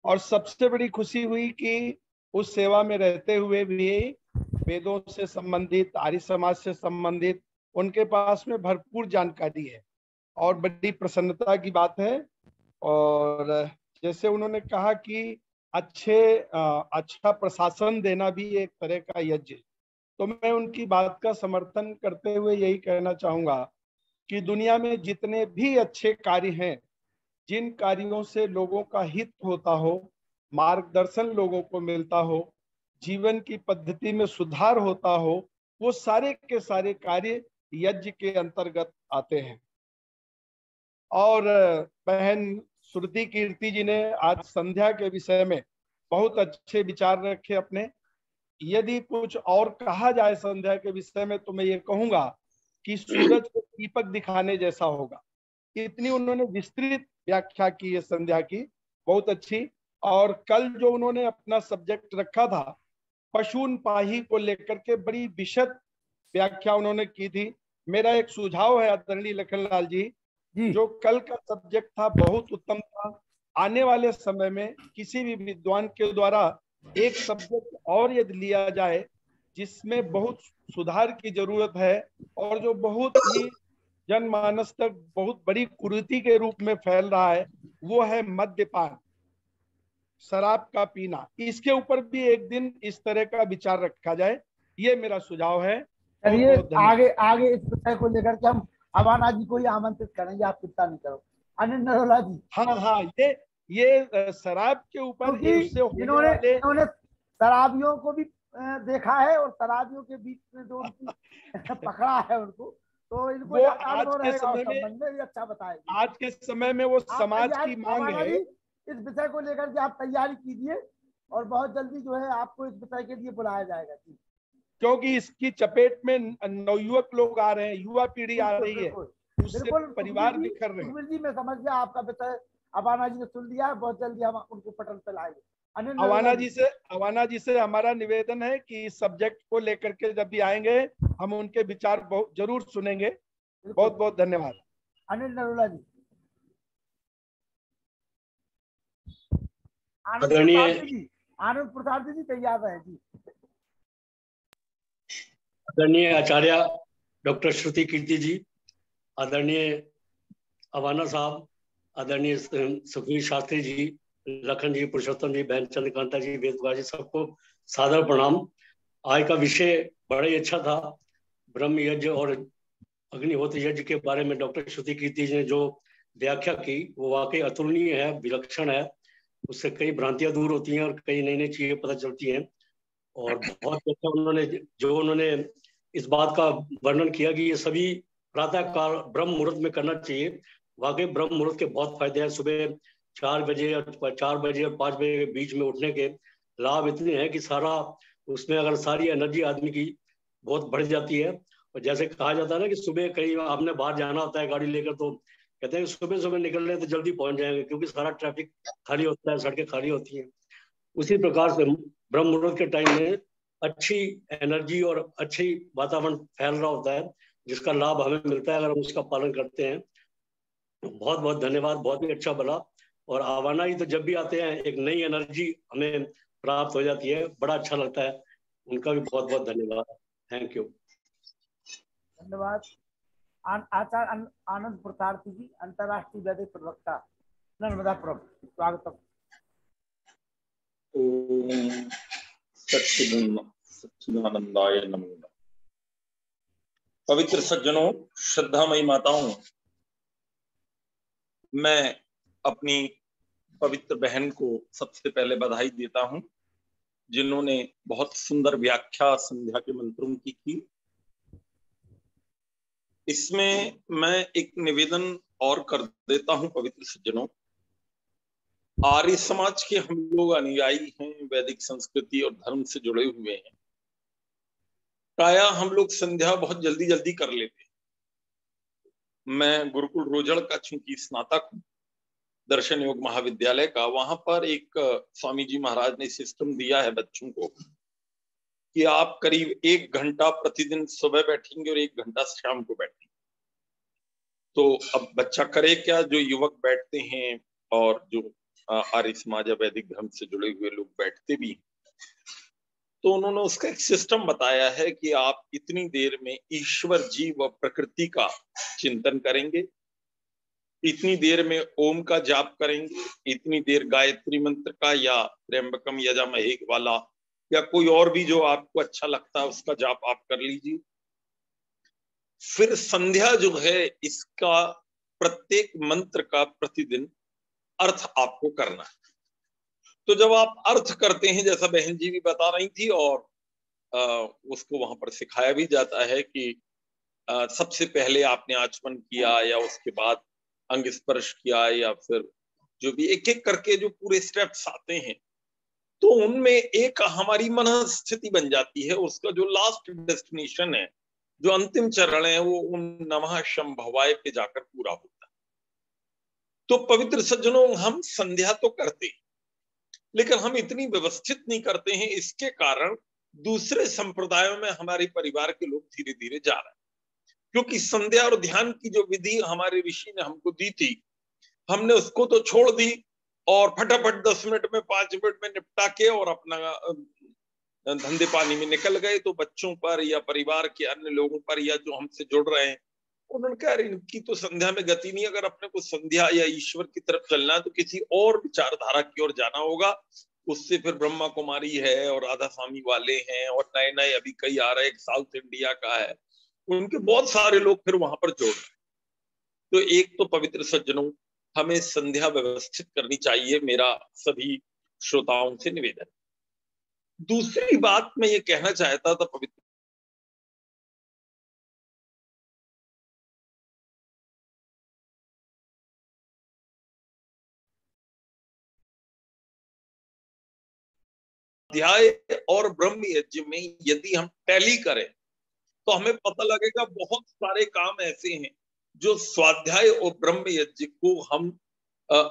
और सबसे बड़ी खुशी हुई कि उस सेवा में रहते हुए भी वेदों से संबंधित, आर्य समाज से संबंधित उनके पास में भरपूर जानकारी है और बड़ी प्रसन्नता की बात है। और जैसे उन्होंने कहा कि अच्छा प्रशासन देना भी एक तरह का यज्ञ, तो मैं उनकी बात का समर्थन करते हुए यही कहना चाहूंगा कि दुनिया में जितने भी अच्छे कार्य हैं, जिन कार्यों से लोगों का हित होता हो, मार्गदर्शन लोगों को मिलता हो, जीवन की पद्धति में सुधार होता हो, वो सारे के सारे कार्य यज्ञ के अंतर्गत आते हैं। और बहन श्रुति कीर्ति जी ने आज संध्या के विषय में बहुत अच्छे विचार रखे अपने। यदि कुछ और कहा जाए संध्या के विषय में, तो मैं ये कहूंगा कि सूरज को दीपक दिखाने जैसा होगा। इतनी उन्होंने विस्तृत व्याख्या की है संध्या की, बहुत अच्छी। और कल जो उन्होंने अपना सब्जेक्ट रखा था पशून पाही को लेकर के, बड़ी विशद व्याख्या उन्होंने की थी। मेरा एक सुझाव है आदरणीय लखनलाल जी, जो कल का सब्जेक्ट था बहुत उत्तम था। आने वाले समय में किसी भी विद्वान के द्वारा एक सब्जेक्ट और यदि लिया जाए जिसमें बहुत सुधार की जरूरत है और जो बहुत ही जनमानस तक बहुत बड़ी कुरीति के रूप में फैल रहा है, वो है मद्यपान, शराब का पीना। इसके ऊपर भी एक दिन इस तरह का विचार रखा जाए, ये मेरा सुझाव है। चलिए आगे इस विषय को लेकर के हम अवाना जी को ही आमंत्रित करेंगे, आप चिंता नहीं करो। अनिल नरोला जी। हाँ, ये शराब के ऊपर इन्होंने शराबियों को भी देखा है और शराबियों के बीच में जो पकड़ा है उनको, तो इनको आज के समय में अच्छा बताएंगे। आज के समय में वो समाज की मांग है। इस विषय को लेकर के आप तैयारी कीजिए और बहुत जल्दी जो है आपको इस विषय के लिए बुलाया जाएगा, क्योंकि इसकी चपेट में नवयुवक लोग आ रहे हैं, युवा पीढ़ी आ रही है, उससे परिवार बिखर रहे हैं। जी मैं समझ गया आपका विषय, अवाना जी ने सुन लिया, बहुत जल्दी हम उनको पटल पे लाएंगे। अवाना जी से हमारा निवेदन है कि इस सब्जेक्ट को लेकर के जब भी आएंगे हम उनके विचार बहुत जरूर सुनेंगे। बहुत बहुत धन्यवाद। अनिल नरोला जी। आनंद प्रसाद जी तैयार है जी। आदरणीय आचार्य डॉक्टर श्रुति कीर्ति जी, आदरणीय अवाना साहब, आदरणीय सुखबीर शास्त्री जी, लखन जी, पुरुषोत्तम जी, बहन चंद्रकांता जी, वेदवार जी, सबको सादर प्रणाम। आज का विषय बड़ा ही अच्छा था। ब्रह्म यज्ञ और अग्निहोत्र यज्ञ के बारे में डॉक्टर श्रुति कीर्ति जी ने जो व्याख्या की वो वाकई अतुलनीय है, विलक्षण है। उससे कई भ्रांतियां दूर होती हैं और कई नई नई चीजें पता चलती हैं। और बहुत अच्छा उन्होंने इस बात का वर्णन किया कि ये सभी प्रातः काल ब्रह्म मुहूर्त में करना चाहिए। वाकई ब्रह्म मुहूर्त के बहुत फायदे हैं। सुबह 4 बजे और 5 बजे के बीच में उठने के लाभ इतने हैं कि सारा उसमें अगर सारी एनर्जी आदमी की बहुत बढ़ जाती है। और जैसे कहा जाता है ना कि सुबह कहीं आपने बाहर जाना होता है गाड़ी लेकर, तो कहते हैं कि सुबह सुबह निकल रहे तो जल्दी पहुंच जाएंगे क्योंकि सारा ट्रैफिक खाली होता है, सड़कें खाली होती हैं। उसी प्रकार से ब्रह्म मुहूर्त के टाइम में अच्छी एनर्जी और अच्छी वातावरण फैल रहा होता है, जिसका लाभ हमें मिलता है अगर हम उसका पालन करते हैं। बहुत बहुत धन्यवाद, बहुत ही अच्छा बोला। और आवाना जी तो जब भी आते हैं एक नई एनर्जी हमें प्राप्त हो जाती है, बड़ा अच्छा लगता है। उनका भी बहुत बहुत धन्यवाद। Thank you. धन्यवाद। आचार्य आनंद प्रसारती जी, अंतर्राष्ट्रीय वैदिक प्रवक्ता, नर्मदापुरम, स्वागतम। ओम सच्चिदानंदाय नमो नमः। पवित्र सज्जनों, श्रद्धामयी माताओं, मैं अपनी पवित्र बहन को सबसे पहले बधाई देता हूं, जिन्होंने बहुत सुंदर व्याख्या संध्या के मंत्रों की की। इसमें मैं एक निवेदन और कर देता हूं। पवित्र सज्जनों, आर्य समाज के हम लोग अनुयायी हैं, वैदिक संस्कृति और धर्म से जुड़े हुए हैं। प्रायः हम लोग संध्या बहुत जल्दी जल्दी कर लेते हैं। मैं गुरुकुल रोजड़ का चूंकि स्नातक हूं, दर्शन योग महाविद्यालय का, वहां पर एक स्वामी जी महाराज ने सिस्टम दिया है बच्चों को कि आप करीब 1 घंटा प्रतिदिन सुबह बैठेंगे और 1 घंटा शाम को बैठेंगे। तो अब बच्चा करे क्या, जो युवक बैठते हैं और जो आर्य समाज वैदिक धर्म से जुड़े हुए लोग बैठते भी, तो उन्होंने उसका एक सिस्टम बताया है कि आप इतनी देर में ईश्वर जी व प्रकृति का चिंतन करेंगे, इतनी देर में ओम का जाप करेंगे, इतनी देर गायत्री मंत्र का या त्र्यंबकम यजामहे वाला या कोई और भी जो आपको अच्छा लगता है उसका जाप आप कर लीजिए। फिर संध्या जो है, इसका प्रत्येक मंत्र का प्रतिदिन अर्थ आपको करना है। तो जब आप अर्थ करते हैं, जैसा बहन जी भी बता रही थी और उसको वहां पर सिखाया भी जाता है कि सबसे पहले आपने आचमन किया या उसके बाद अंग स्पर्श किया या फिर जो भी एक एक करके जो पूरे स्टेप्स आते हैं, तो उनमें एक हमारी मन स्थिति बन जाती है। उसका जो लास्ट डेस्टिनेशन है, जो अंतिम चरण है, वो उन नमः शंभवाय पे जाकर पूरा होता है। तो पवित्र सज्जनों, हम संध्या तो करते हैं, लेकिन हम इतनी व्यवस्थित नहीं करते हैं। इसके कारण दूसरे संप्रदायों में हमारे परिवार के लोग धीरे धीरे जा रहे हैं, क्योंकि संध्या और ध्यान की जो विधि हमारे ऋषि ने हमको दी थी, हमने उसको तो छोड़ दी और फटाफट 10 मिनट में 5 मिनट में निपटा के और अपना धंधे पानी में निकल गए। तो बच्चों पर या परिवार के अन्य लोगों पर या जो हमसे जुड़ रहे हैं, उन्होंने कहा इनकी तो संध्या में गति नहीं, अगर अपने को संध्या या ईश्वर की तरफ चलना है तो किसी और विचारधारा की ओर जाना होगा। उससे फिर ब्रह्मा कुमारी है और राधा स्वामी वाले हैं और नए नए अभी कई आ रहे हैं, साउथ इंडिया का है, उनके बहुत सारे लोग फिर वहां पर जोड़ रहे हैं। तो एक तो पवित्र सज्जनों, हमें संध्या व्यवस्थित करनी चाहिए, मेरा सभी श्रोताओं से निवेदन। दूसरी बात मैं ये कहना चाहता था, पवित्र अध्याय और ब्रह्म यज्ञ में यदि हम टैली करें तो हमें पता लगेगा बहुत सारे काम ऐसे हैं जो स्वाध्याय और ब्रह्म यज्ञ को हम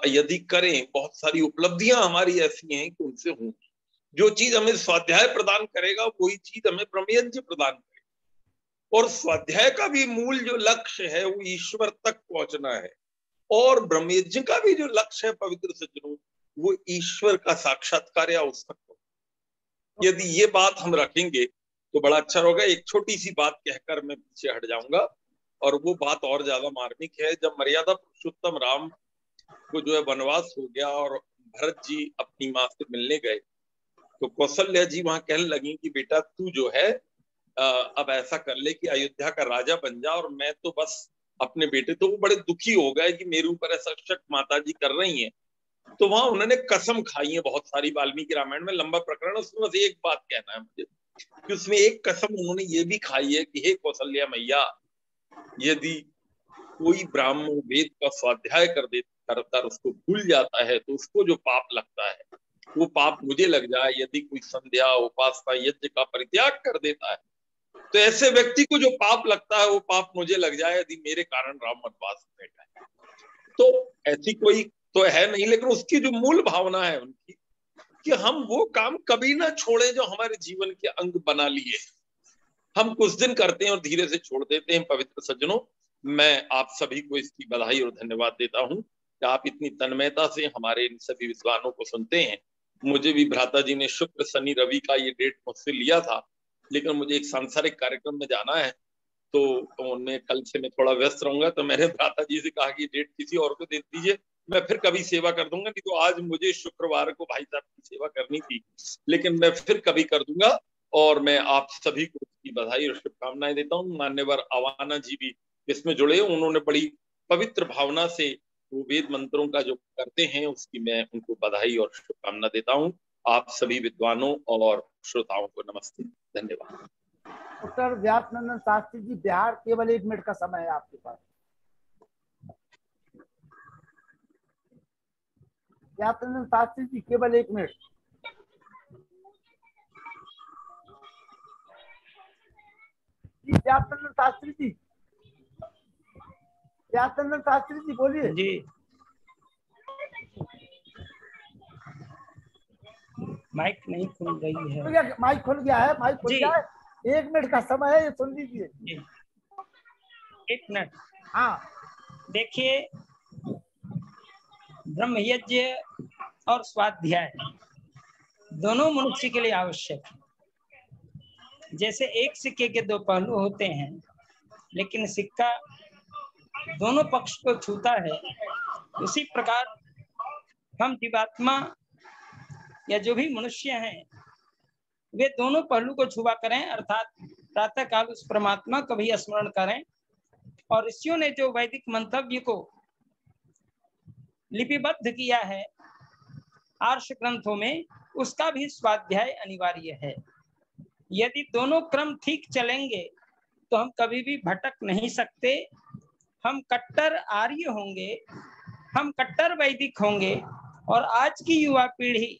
यदि करें, बहुत सारी उपलब्धियां हमारी ऐसी हैं कि उनसे होंगी। जो चीज हमें स्वाध्याय प्रदान करेगा वही चीज हमें ब्रह्म यज्ञ प्रदान करेगा। और स्वाध्याय का भी मूल जो लक्ष्य है वो ईश्वर तक पहुंचना है, और ब्रह्म यज्ञ का भी जो लक्ष्य है पवित्र सज्जनों, वो ईश्वर का साक्षात्कार या उस तक। यदि ये बात हम रखेंगे तो बड़ा अच्छा होगा। एक छोटी सी बात कहकर मैं पीछे हट जाऊंगा, और वो बात और ज्यादा मार्मिक है। जब मर्यादा पुरुषोत्तम राम को जो है वनवास हो गया और भरत जी अपनी माँ से मिलने गए, तो कौशल्या जी वहां कहने लगी कि बेटा तू जो है अब ऐसा कर ले कि अयोध्या का राजा बन जा, और मैं तो बस अपने बेटे। तो वो बड़े दुखी हो गए कि मेरे ऊपर ऐसा शक माता जी कर रही हैं। तो वहां उन्होंने कसम खाई है बहुत सारी, वाल्मीकि रामायण में लंबा प्रकरण, उसमें बस एक बात कहना है मुझे कि उसमें एक कसम उन्होंने ये भी खाई है कि हे कौशल्या मैया, यदि कोई ब्राह्मण वेद का स्वाध्याय कर उसको भूल जाता है तो उसको जो पाप लगता है वो पाप मुझे लग जाए। यदि कोई संध्या उपासना यज्ञ का परित्याग कर देता है तो ऐसे व्यक्ति को जो पाप लगता है वो पाप मुझे लग जाए, यदि मेरे कारण राम वनवास में गए। तो ऐसी कोई तो है नहीं, लेकिन उसकी जो मूल भावना है उनकी कि हम वो काम कभी ना छोड़े जो हमारे जीवन के अंग बना लिए। हम कुछ दिन करते हैं और धीरे से छोड़ देते हैं। पवित्र सज्जनों, मैं आप सभी को इसकी बधाई और धन्यवाद देता हूं कि आप इतनी तन्मयता से हमारे इन सभी विद्वानों को सुनते हैं। मुझे भी भ्राता जी ने शुक्र शनि रवि का ये डेट मुझसे लिया था, लेकिन मुझे एक सांसारिक कार्यक्रम में जाना है, तो उनमें कल से मैं थोड़ा व्यस्त रहूंगा। तो मैंने भ्राता जी से कहा कि डेट किसी और को दे दीजिए, मैं फिर कभी सेवा कर दूंगा। नहीं तो आज मुझे शुक्रवार को भाई साहब की सेवा करनी थी, लेकिन मैं फिर कभी कर दूंगा। और मैं आप सभी को इसकी बधाई और शुभकामनाएं देता हूँ। मान्यवर अवाना जी भी इसमें जुड़े, उन्होंने बड़ी पवित्र भावना से वो वेद मंत्रों का जो करते हैं उसकी मैं उनको बधाई और शुभकामना देता हूँ। आप सभी विद्वानों और श्रोताओं को नमस्ते, धन्यवाद। डॉक्टर व्यासनंदन शास्त्री जी, बिहार, केवल 1 मिनट का समय है आपके पास। व्यासनंदन शास्त्री जी, केवल 1 मिनट। व्यासनंदन शास्त्री जी, व्यासनंदन शास्त्री जी बोलिए जी। माइक नहीं खुल रही है। माइक खुल गया है, माइक खुल गया है। 1 मिनट का समय है, ये सुन लीजिए। 1 मिनट। हाँ, देखिए, ब्रह्म यज्ञ और स्वाध्याय दोनों मनुष्य के लिए आवश्यक है। जैसे एक सिक्के के 2 पहलू होते हैं, लेकिन सिक्का दोनों पक्ष को छूता है, उसी प्रकार हम जीवात्मा या जो भी मनुष्य हैं वे दोनों पहलू को छुआ करें, अर्थात प्रातः काल उस परमात्मा का भी स्मरण करें। और ऋषियों ने जो वैदिक मंतव्य को लिपिबद्ध किया है आर्ष ग्रंथों में, उसका भी स्वाध्याय अनिवार्य है। यदि दोनों क्रम ठीक चलेंगे तो हम कभी भी भटक नहीं सकते। हम कट्टर आर्य होंगे, हम कट्टर वैदिक होंगे। और आज की युवा पीढ़ी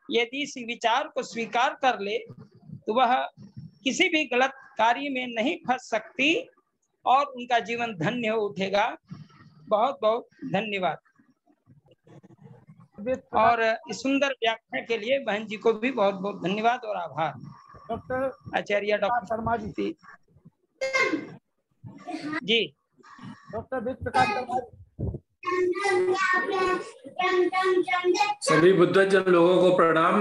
यदि इस विचार को स्वीकार कर ले तो वह किसी भी गलत कार्य में नहीं फंस सकती और उनका जीवन धन्य हो उठेगा। बहुत बहुत धन्यवाद। और इस सुंदर व्याख्या के लिए बहन जी को भी बहुत बहुत धन्यवाद और आभार। डॉक्टर आचार्य डॉक्टर शर्मा जी जी। डॉक्टर वेद प्रकाश शर्मा जी। सभी बुद्धजन लोगों को प्रणाम।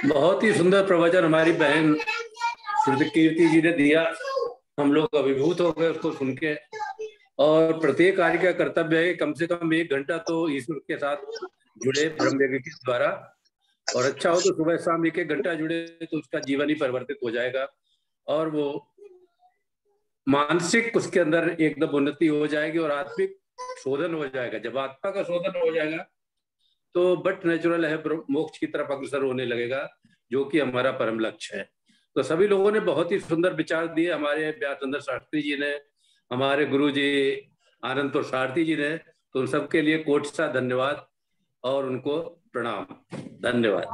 बहुत ही सुंदर प्रवचन हमारी बहन श्रुति कीर्ति जी ने दिया। हम लोग अभिभूत हो गए उसको सुन के। और प्रत्येक कार्य का कर्तव्य है कम से कम 1 घंटा तो ईश्वर के साथ जुड़े ब्रह्म यज्ञ के द्वारा। और अच्छा हो तो सुबह शाम 1-1 घंटा जुड़े तो उसका जीवन ही परिवर्तित हो जाएगा और वो मानसिक उसके अंदर एकदम उन्नति हो जाएगी और आत्मिक शोधन हो जाएगा। जब आत्मा का शोधन हो जाएगा तो बट नेचुरल है मोक्ष की तरफ अग्रसर होने लगेगा, जो कि हमारा परम लक्ष्य है। तो सभी लोगों ने बहुत ही सुंदर विचार दिए। हमारे व्यासनंदन शास्त्री जी ने, हमारे गुरु जी आनंद सारथी जी ने, तो उन सबके लिए कोटि सा धन्यवाद और उनको प्रणाम। धन्यवाद।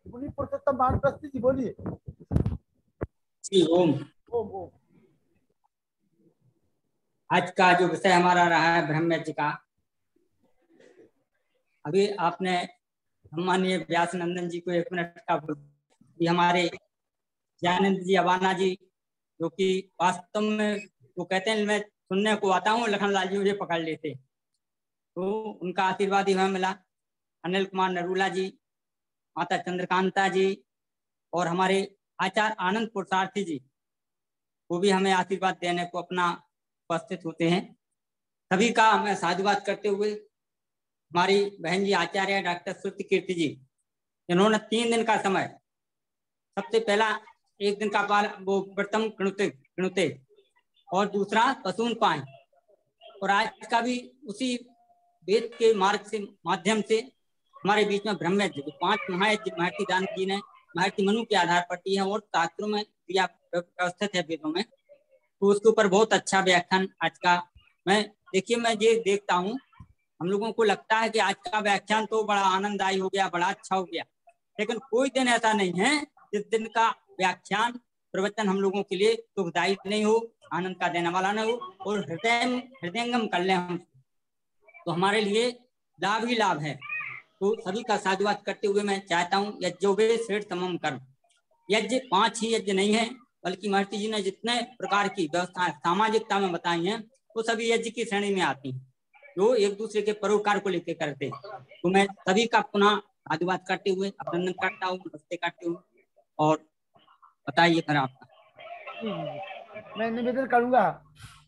पुरुषोत्तम वानप्रस्थी जी बोलिए। ओम। आज का जो विषय हमारा रहा है ब्रह्म यज्ञ का, अभी आपने माननीय व्यासनंदन जी को 1 मिनट का भी हमारे ज्ञानेंद्र जी अवाना जी, जो कि वास्तव में वो कहते हैं मैं सुनने को आता हूँ, लखनलाल जी मुझे पकड़ लेते, तो उनका आशीर्वाद ही हमें मिला। अनिल कुमार नरूला जी, माता चंद्रकांता जी और हमारे आचार्य आनंद पुरुषार्थी जी, वो भी हमें आशीर्वाद देने को अपना उपस्थित होते हैं। सभी का मैं साधुवाद करते हुए हमारी बहन जी आचार्य डॉक्टर श्रुति कीर्ति जी, इन्होंने 3 दिन का समय, सबसे पहला 1 दिन का वो प्रथम कृणुते और दूसरा पशून पाए, और आज का भी उसी वेद के मार्ग से माध्यम से हमारे बीच में ब्रह्म यज्ञ 5 महायज्ञ महर्षि दानव जी ने महर्षि मनु के आधार पर दिए हैं और शास्त्रों में क्रिया व्यवस्थित है वेदों में, तो उसके ऊपर बहुत अच्छा व्याख्यान आज का। मैं ये देखता हूँ, हम लोगों को लगता है कि आज का व्याख्यान तो बड़ा आनंददायी हो गया, बड़ा अच्छा हो गया, लेकिन कोई दिन ऐसा नहीं है जिस दिन का व्याख्यान प्रवचन हम लोगों के लिए सुखदायी नहीं हो, आनंद का देने वाला नहीं हो और हृदयंगम कर ले हम, तो हमारे लिए लाभ ही लाभ है। तो सभी का साधुवाद करते हुए मैं चाहता हूँ यज्ञोपे श्रेष्ठ तमम कर्म, यज्ञ 5 ही यज्ञ नहीं है, बल्कि महर्षि जी ने जितने प्रकार की व्यवस्थाएं सामाजिकता में बताई हैं वो सभी यज्ञ की श्रेणी में आती हैं, जो एक दूसरे के परोपकार को लेकर करते हैं। तो मैं सभी का पुनः आशीर्वाद करते हुए अभिनंदन करता हूँ, नमस्ते करते हूँ। और बताइए फिर आपका। मैं निवेदन करूंगा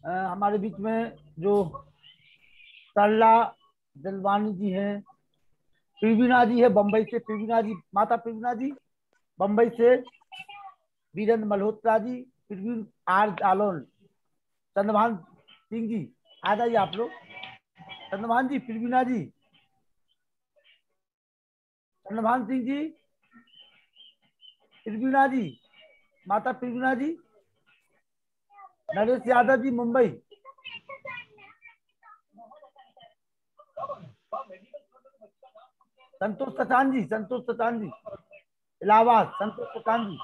हमारे बीच में जो सरला दिलवानी जी हैं, प्रवीणा जी है बम्बई से, प्रवीणा जी, माता प्रवीणा जी बम्बई से, वीरेंद्र मल्होत्रा जी, प्रवीण आर जालोन, चंद्रभान सिंह जी आ जाइए आप लोग, चंद्रभान जी, प्रवीणा जी, चंद्रभान सिंह जी, प्रवीणा जी, माता प्रवीणा जी, नरेश यादव जी मुंबई, संतोष सचान जी, संतोष सचान जी इलाहाबाद, संतोष सचान जी,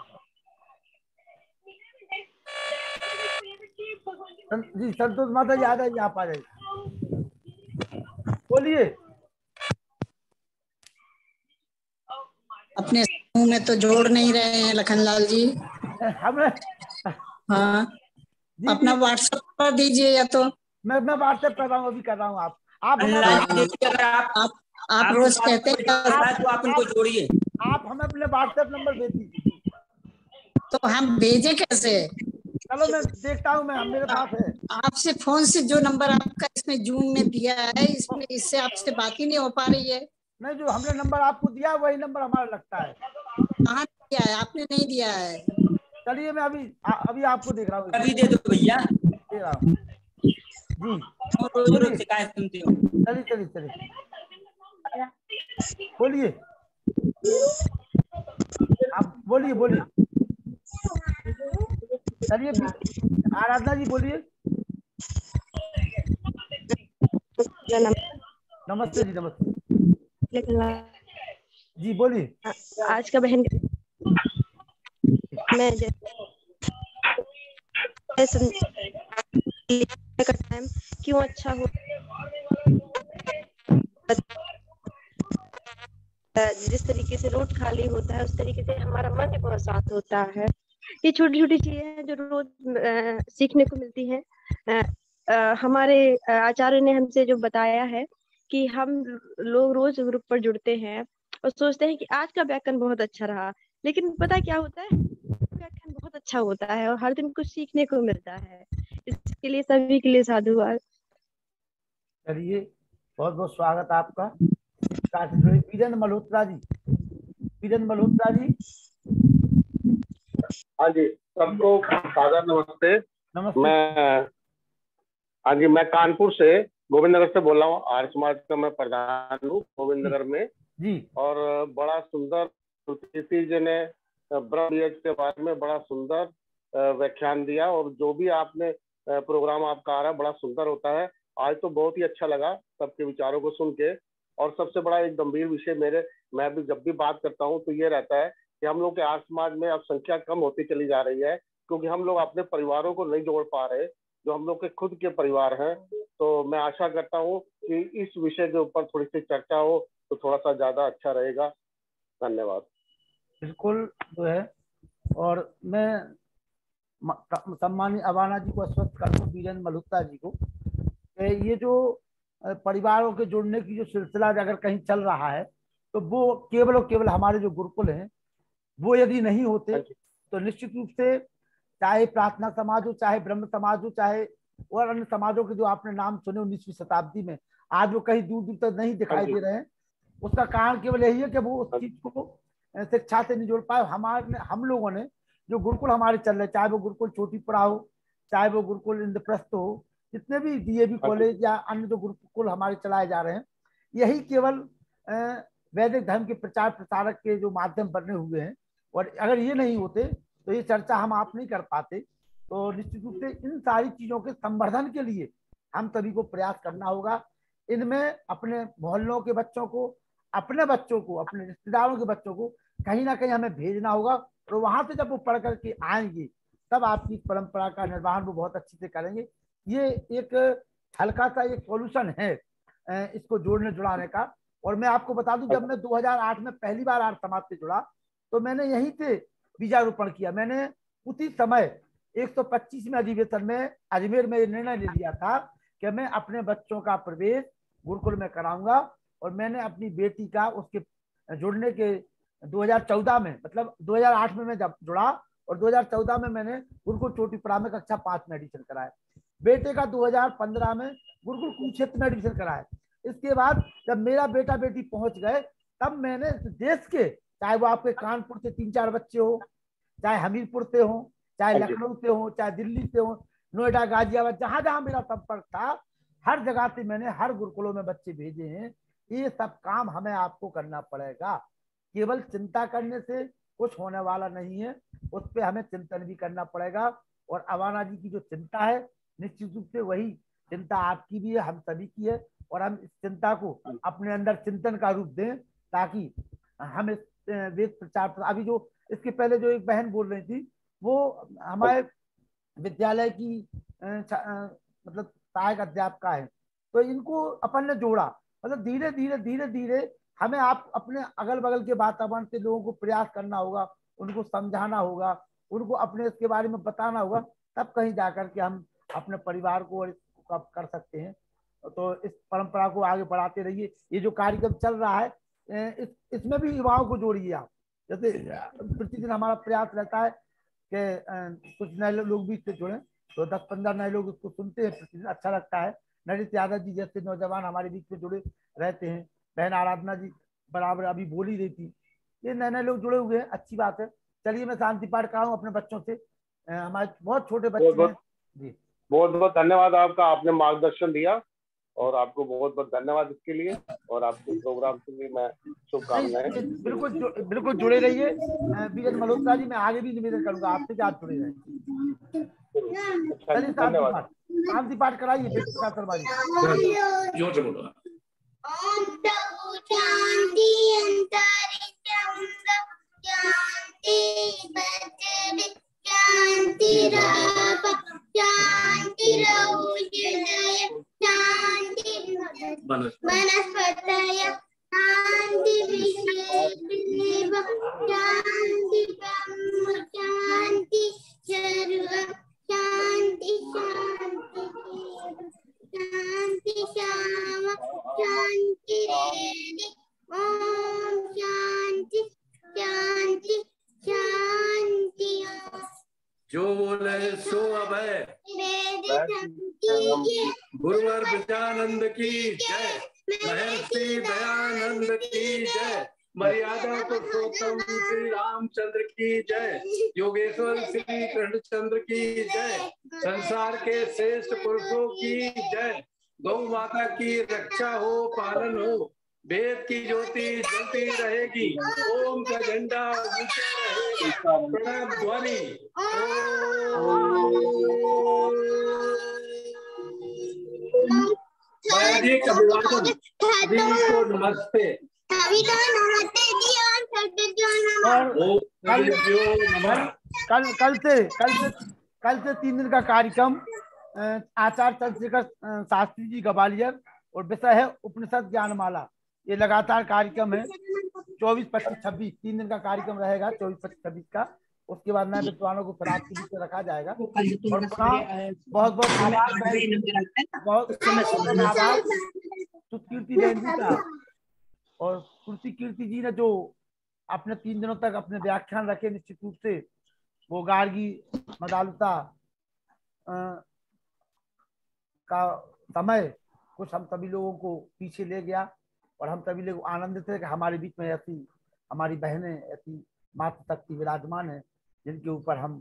जी संतोष माता जी आ जाइए, आप आ जाइए, बोलिए। अपने समूह में तो जोड़ नहीं रहे हैं लखनलाल जी। हमें हाँ जी, अपना व्हाट्सएप पर दीजिए या तो मैं व्हाट्सएप कर रहा हूँ, अभी कर रहा हूँ। आप आप रोज कहते हैं तो आप उनको जोड़िए, आप हमें अपने व्हाट्सएप नंबर भेज दीजिए। तो हम भेजे कैसे? चलो मैं देखता हूँ, मैं मेरे पास है। आपसे फोन से जो नंबर आपका इसमें जून में दिया है, इसमें इससे आपसे बात ही नहीं हो पा रही है। नहीं, जो हमने नंबर आपको दिया वही नंबर हमारा लगता है। कहाँ दिया है? आपने नहीं दिया है। चलिए मैं अभी आपको देख रहा हूँ, अभी दे दो भैया, दे रहा हूँ जी। रोज रोज शिकायत सुनते हो। चलिए चलिए चलिए, बोलिए, आप बोलिए बोलिए, चलिए आराधना जी बोलिए। नमस्ते जी, नमस्ते जी, बोलिए। आज का बहन मैं का टाइम क्यों अच्छा हो, जिस तरीके से रोड खाली होता है उस तरीके से हमारा मन भी बहुत शांत होता है। ये छोटी छोटी चीजें हैं जो रोज सीखने को मिलती हैं। हमारे आचार्य ने हमसे जो बताया है कि हम लोग रोज ग्रुप पर जुड़ते हैं और सोचते हैं कि आज का व्याकरण बहुत अच्छा रहा, लेकिन पता क्या होता है, व्याकरण बहुत अच्छा होता है और हर दिन कुछ सीखने को मिलता है। इसके लिए सभी के लिए साधुवाद। चलिए बहुत बहुत स्वागत आपका। वीरेंद्र मल्होत्रा जी, वीरेंद्र मल्होत्रा जी। हाँ जी, सबको सादर नमस्ते। मैं हाँ जी, मैं कानपुर से गोविंद नगर से बोल रहा हूँ। आर्य समाज का मैं प्रधान हूँ गोविंद नगर में जी। और बड़ा सुंदर श्रुति जी ने ब्रह्म यज्ञ के बारे में बड़ा सुंदर व्याख्यान दिया और जो भी आपने प्रोग्राम आपका आ रहा है बड़ा सुंदर होता है। आज तो बहुत ही अच्छा लगा सबके विचारों को सुन के। और सबसे बड़ा एक गंभीर विषय मैं भी जब भी बात करता हूँ तो ये रहता है कि हम लोग के आर्य समाज में अब संख्या कम होती चली जा रही है, क्योंकि हम लोग अपने परिवारों को नहीं जोड़ पा रहे, जो हम लोग के खुद के परिवार हैं। तो मैं आशा करता हूँ कि इस विषय के ऊपर थोड़ी सी चर्चा हो तो थोड़ा सा ज्यादा अच्छा रहेगा। धन्यवाद। बिल्कुल जो है, और मैं सम्मानित अवाना जी को आश्वस्त करता हूँ, वीरेंद्र मल्होत्रा जी को, ये जो परिवारों के जोड़ने की जो सिलसिला अगर कहीं चल रहा है तो वो केवल और केवल हमारे जो गुरुकुल हैं वो यदि नहीं होते तो निश्चित रूप से चाहे प्रार्थना समाज हो, चाहे ब्रह्म समाज हो, चाहे और अन्य समाजों के जो आपने नाम सुने 19वीं शताब्दी में, आज वो कहीं दूर दूर तक नहीं दिखाई दे रहे हैं। उसका कारण केवल यही है कि वो उस चीज को शिक्षा से नहीं जोड़ पाए। हम लोगों ने जो गुरुकुल हमारे चल रहे, चाहे वो गुरुकुल छोटीपुरा हो, चाहे वो गुरुकुल इंद्रप्रस्थ हो, जितने भी डीएवी कॉलेज या अन्य जो गुरुकुल हमारे चलाए जा रहे हैं, यही केवल वैदिक धर्म के प्रचार प्रसारक के जो माध्यम बने हुए हैं। और अगर ये नहीं होते तो ये चर्चा हम आप नहीं कर पाते। तो निश्चित रूप से इन सारी चीजों के संवर्धन के लिए हम सभी को प्रयास करना होगा। इनमें अपने मोहल्लों के बच्चों को, अपने बच्चों को, अपने रिश्तेदारों के बच्चों को कहीं ना कहीं हमें भेजना होगा, और वहां से जब वो पढ़ करके आएंगे तब आपकी परंपरा का निर्वहन वो बहुत अच्छे से करेंगे। ये एक हल्का सा एक सॉल्यूशन है इसको जोड़ने जुड़ाने का। और मैं आपको बता दूं, जब मैं 2008 में पहली बार आर्य समाज से जुड़ा तो मैंने यहीं से बीजारोपण किया। मैंने उसी समय 125वें अधिवेशन में अजमेर में ये निर्णय ले लिया था कि मैं अपने बच्चों का प्रवेश गुरुकुल में कराऊंगा। और मैंने अपनी बेटी का उसके जुड़ने के 2014 में, मतलब 2008 में मैं जब जुड़ा और 2014 में मैंने गुरुकुल चोटीपड़ा में कक्षा 5 में एडमिशन कराया। बेटे का 2015 में गुरुकुल कुरुक्षेत्र में एडमिशन कराया। इसके बाद जब मेरा बेटा बेटी पहुंच गए तब मैंने देश के, चाहे वो आपके कानपुर से 3-4 बच्चे हो, चाहे हमीरपुर से हो, चाहे लखनऊ से हो, चाहे दिल्ली से हो, नोएडा, गाजियाबाद, जहां जहां मेरा संपर्क था, हर जगह से मैंने हर गुरुकुलों में बच्चे भेजे हैं। ये सब काम हमें आपको करना पड़ेगा। केवल चिंता करने से कुछ होने वाला नहीं है, उस पर हमें चिंतन भी करना पड़ेगा। और अवाना जी की जो चिंता है निश्चित रूप से वही चिंता आपकी भी है, हम सभी की है। और हम इस चिंता को अपने अंदर चिंतन का रूप दें ताकि हम इस वेद प्रचार, अभी जो इसके पहले जो एक बहन बोल रही थी वो हमारे विद्यालय की मतलब सहायक अध्यापिका है, तो इनको अपन ने जोड़ा। मतलब धीरे धीरे धीरे धीरे हमें आप अपने अगल बगल के वातावरण से लोगों को प्रयास करना होगा, उनको समझाना होगा, उनको अपने इसके बारे में बताना होगा, तब कहीं जाकर के हम अपने परिवार को और इसको कर सकते हैं। तो इस परंपरा को आगे बढ़ाते रहिए। ये जो कार्यक्रम चल रहा है इसमें भी युवाओं को जोड़िए आप। जैसे प्रतिदिन हमारा प्रयास रहता है कि कुछ नए लोग भी इससे जुड़े, तो 10-15 नए लोग इसको सुनते हैं प्रतिदिन, अच्छा लगता है। नरेश यादव जी जैसे नौजवान हमारे बीच में जुड़े रहते हैं, बहन आराधना जी बराबर अभी बोल ही रही थी, ये नए नए लोग जुड़े हुए हैं, अच्छी बात है। चलिए मैं शांति पाठ कराऊं अपने बच्चों से, हमारे बहुत छोटे बच्चे हैं जी। बहुत बहुत धन्यवाद आपका, आपने मार्गदर्शन दिया और आपको बहुत बहुत धन्यवाद इसके लिए। और आपके प्रोग्राम के लिए मैं शुभकामनाएं। बिल्कुल जुड़े रहिए बीएन मल्होत्रा जी, मैं आगे भी निवेदन करूंगा आपसे कि आप जुड़े रहिए। चलिए शांति पाठ कराइए बेटा शर्मा जी, जोर से बोलो। जो बोले सो अभय, गुरुवर विजयानंद की जय, महर्षि दयानंद की जय, मर्यादा पुरुषोत्तम श्री रामचंद्र की जय, योगेश्वर श्री कृष्णचंद्र की जय, संसार के श्रेष्ठ पुरुषों की जय, गौ माता की रक्षा हो, पालन हो, वेद की ज्योति जलती रहेगी, ओम का झंडा ऊंचा रहेगा, प्रणव ध्वनि नमस्ते। कल से 3 दिन का कार्यक्रम आचार्य चंद्रशेखर शास्त्री जी ग्वालियर और विषय है उपनिषद ज्ञानमाला। ये लगातार कार्यक्रम है 24, 25, 26 3 दिन का कार्यक्रम रहेगा 24, 25, 26 का। उसके बाद नए विद्वानों को फिर आपके बीच में रखा जाएगा। और बहुत बहुत आभार कीर्ति बहन जी का और कुर्सी कीर्ति जी ने जो अपने 3 दिनों तक अपने व्याख्यान रखे। निश्चित रूप से वो गार्गी मदालुता का समय कुछ हम सभी लोगों को पीछे ले गया और हम सभी लोग आनंदित थे कि हमारे बीच में ऐसी हमारी बहनें, ऐसी मातृशक्ति विराजमान है जिनके ऊपर हम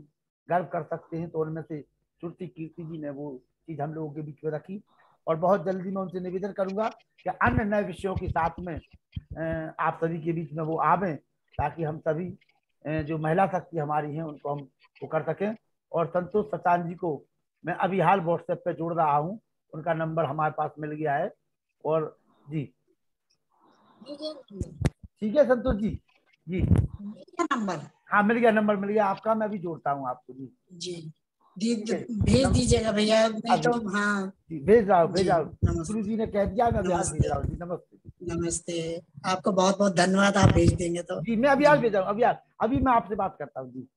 गर्व कर सकते हैं। तो उनमें से श्रुति कीर्ति जी ने वो चीज हम लोगों के बीच में रखी और बहुत जल्दी मैं उनसे निवेदन करूंगा कि अन्य नए विषयों के साथ में आप सभी के बीच में वो आवें ताकि हम सभी जो महिला शक्ति हमारी हैं उनको हम वो कर सकें। और संतोष सचान जी को मैं अभी हाल व्हाट्सएप पे जोड़ रहा हूँ, उनका नंबर हमारे पास मिल गया है। और जी ठीक है संतोष जी, जी नंबर, हाँ मिल गया, नंबर मिल गया आपका, मैं भी जोड़ता हूँ आपको जी भेज दीजिएगा भैया। नहीं तो हाँ भेज रहा हूँ गुरु जी ने कह दिया, मैं भेज रहा हूँ जी। नमस्ते नमस्ते, आपको बहुत बहुत धन्यवाद। आप भेज देंगे तो जी मैं अभी आज भेज रहा हूँ, अभी मैं आपसे बात करता हूँ जी।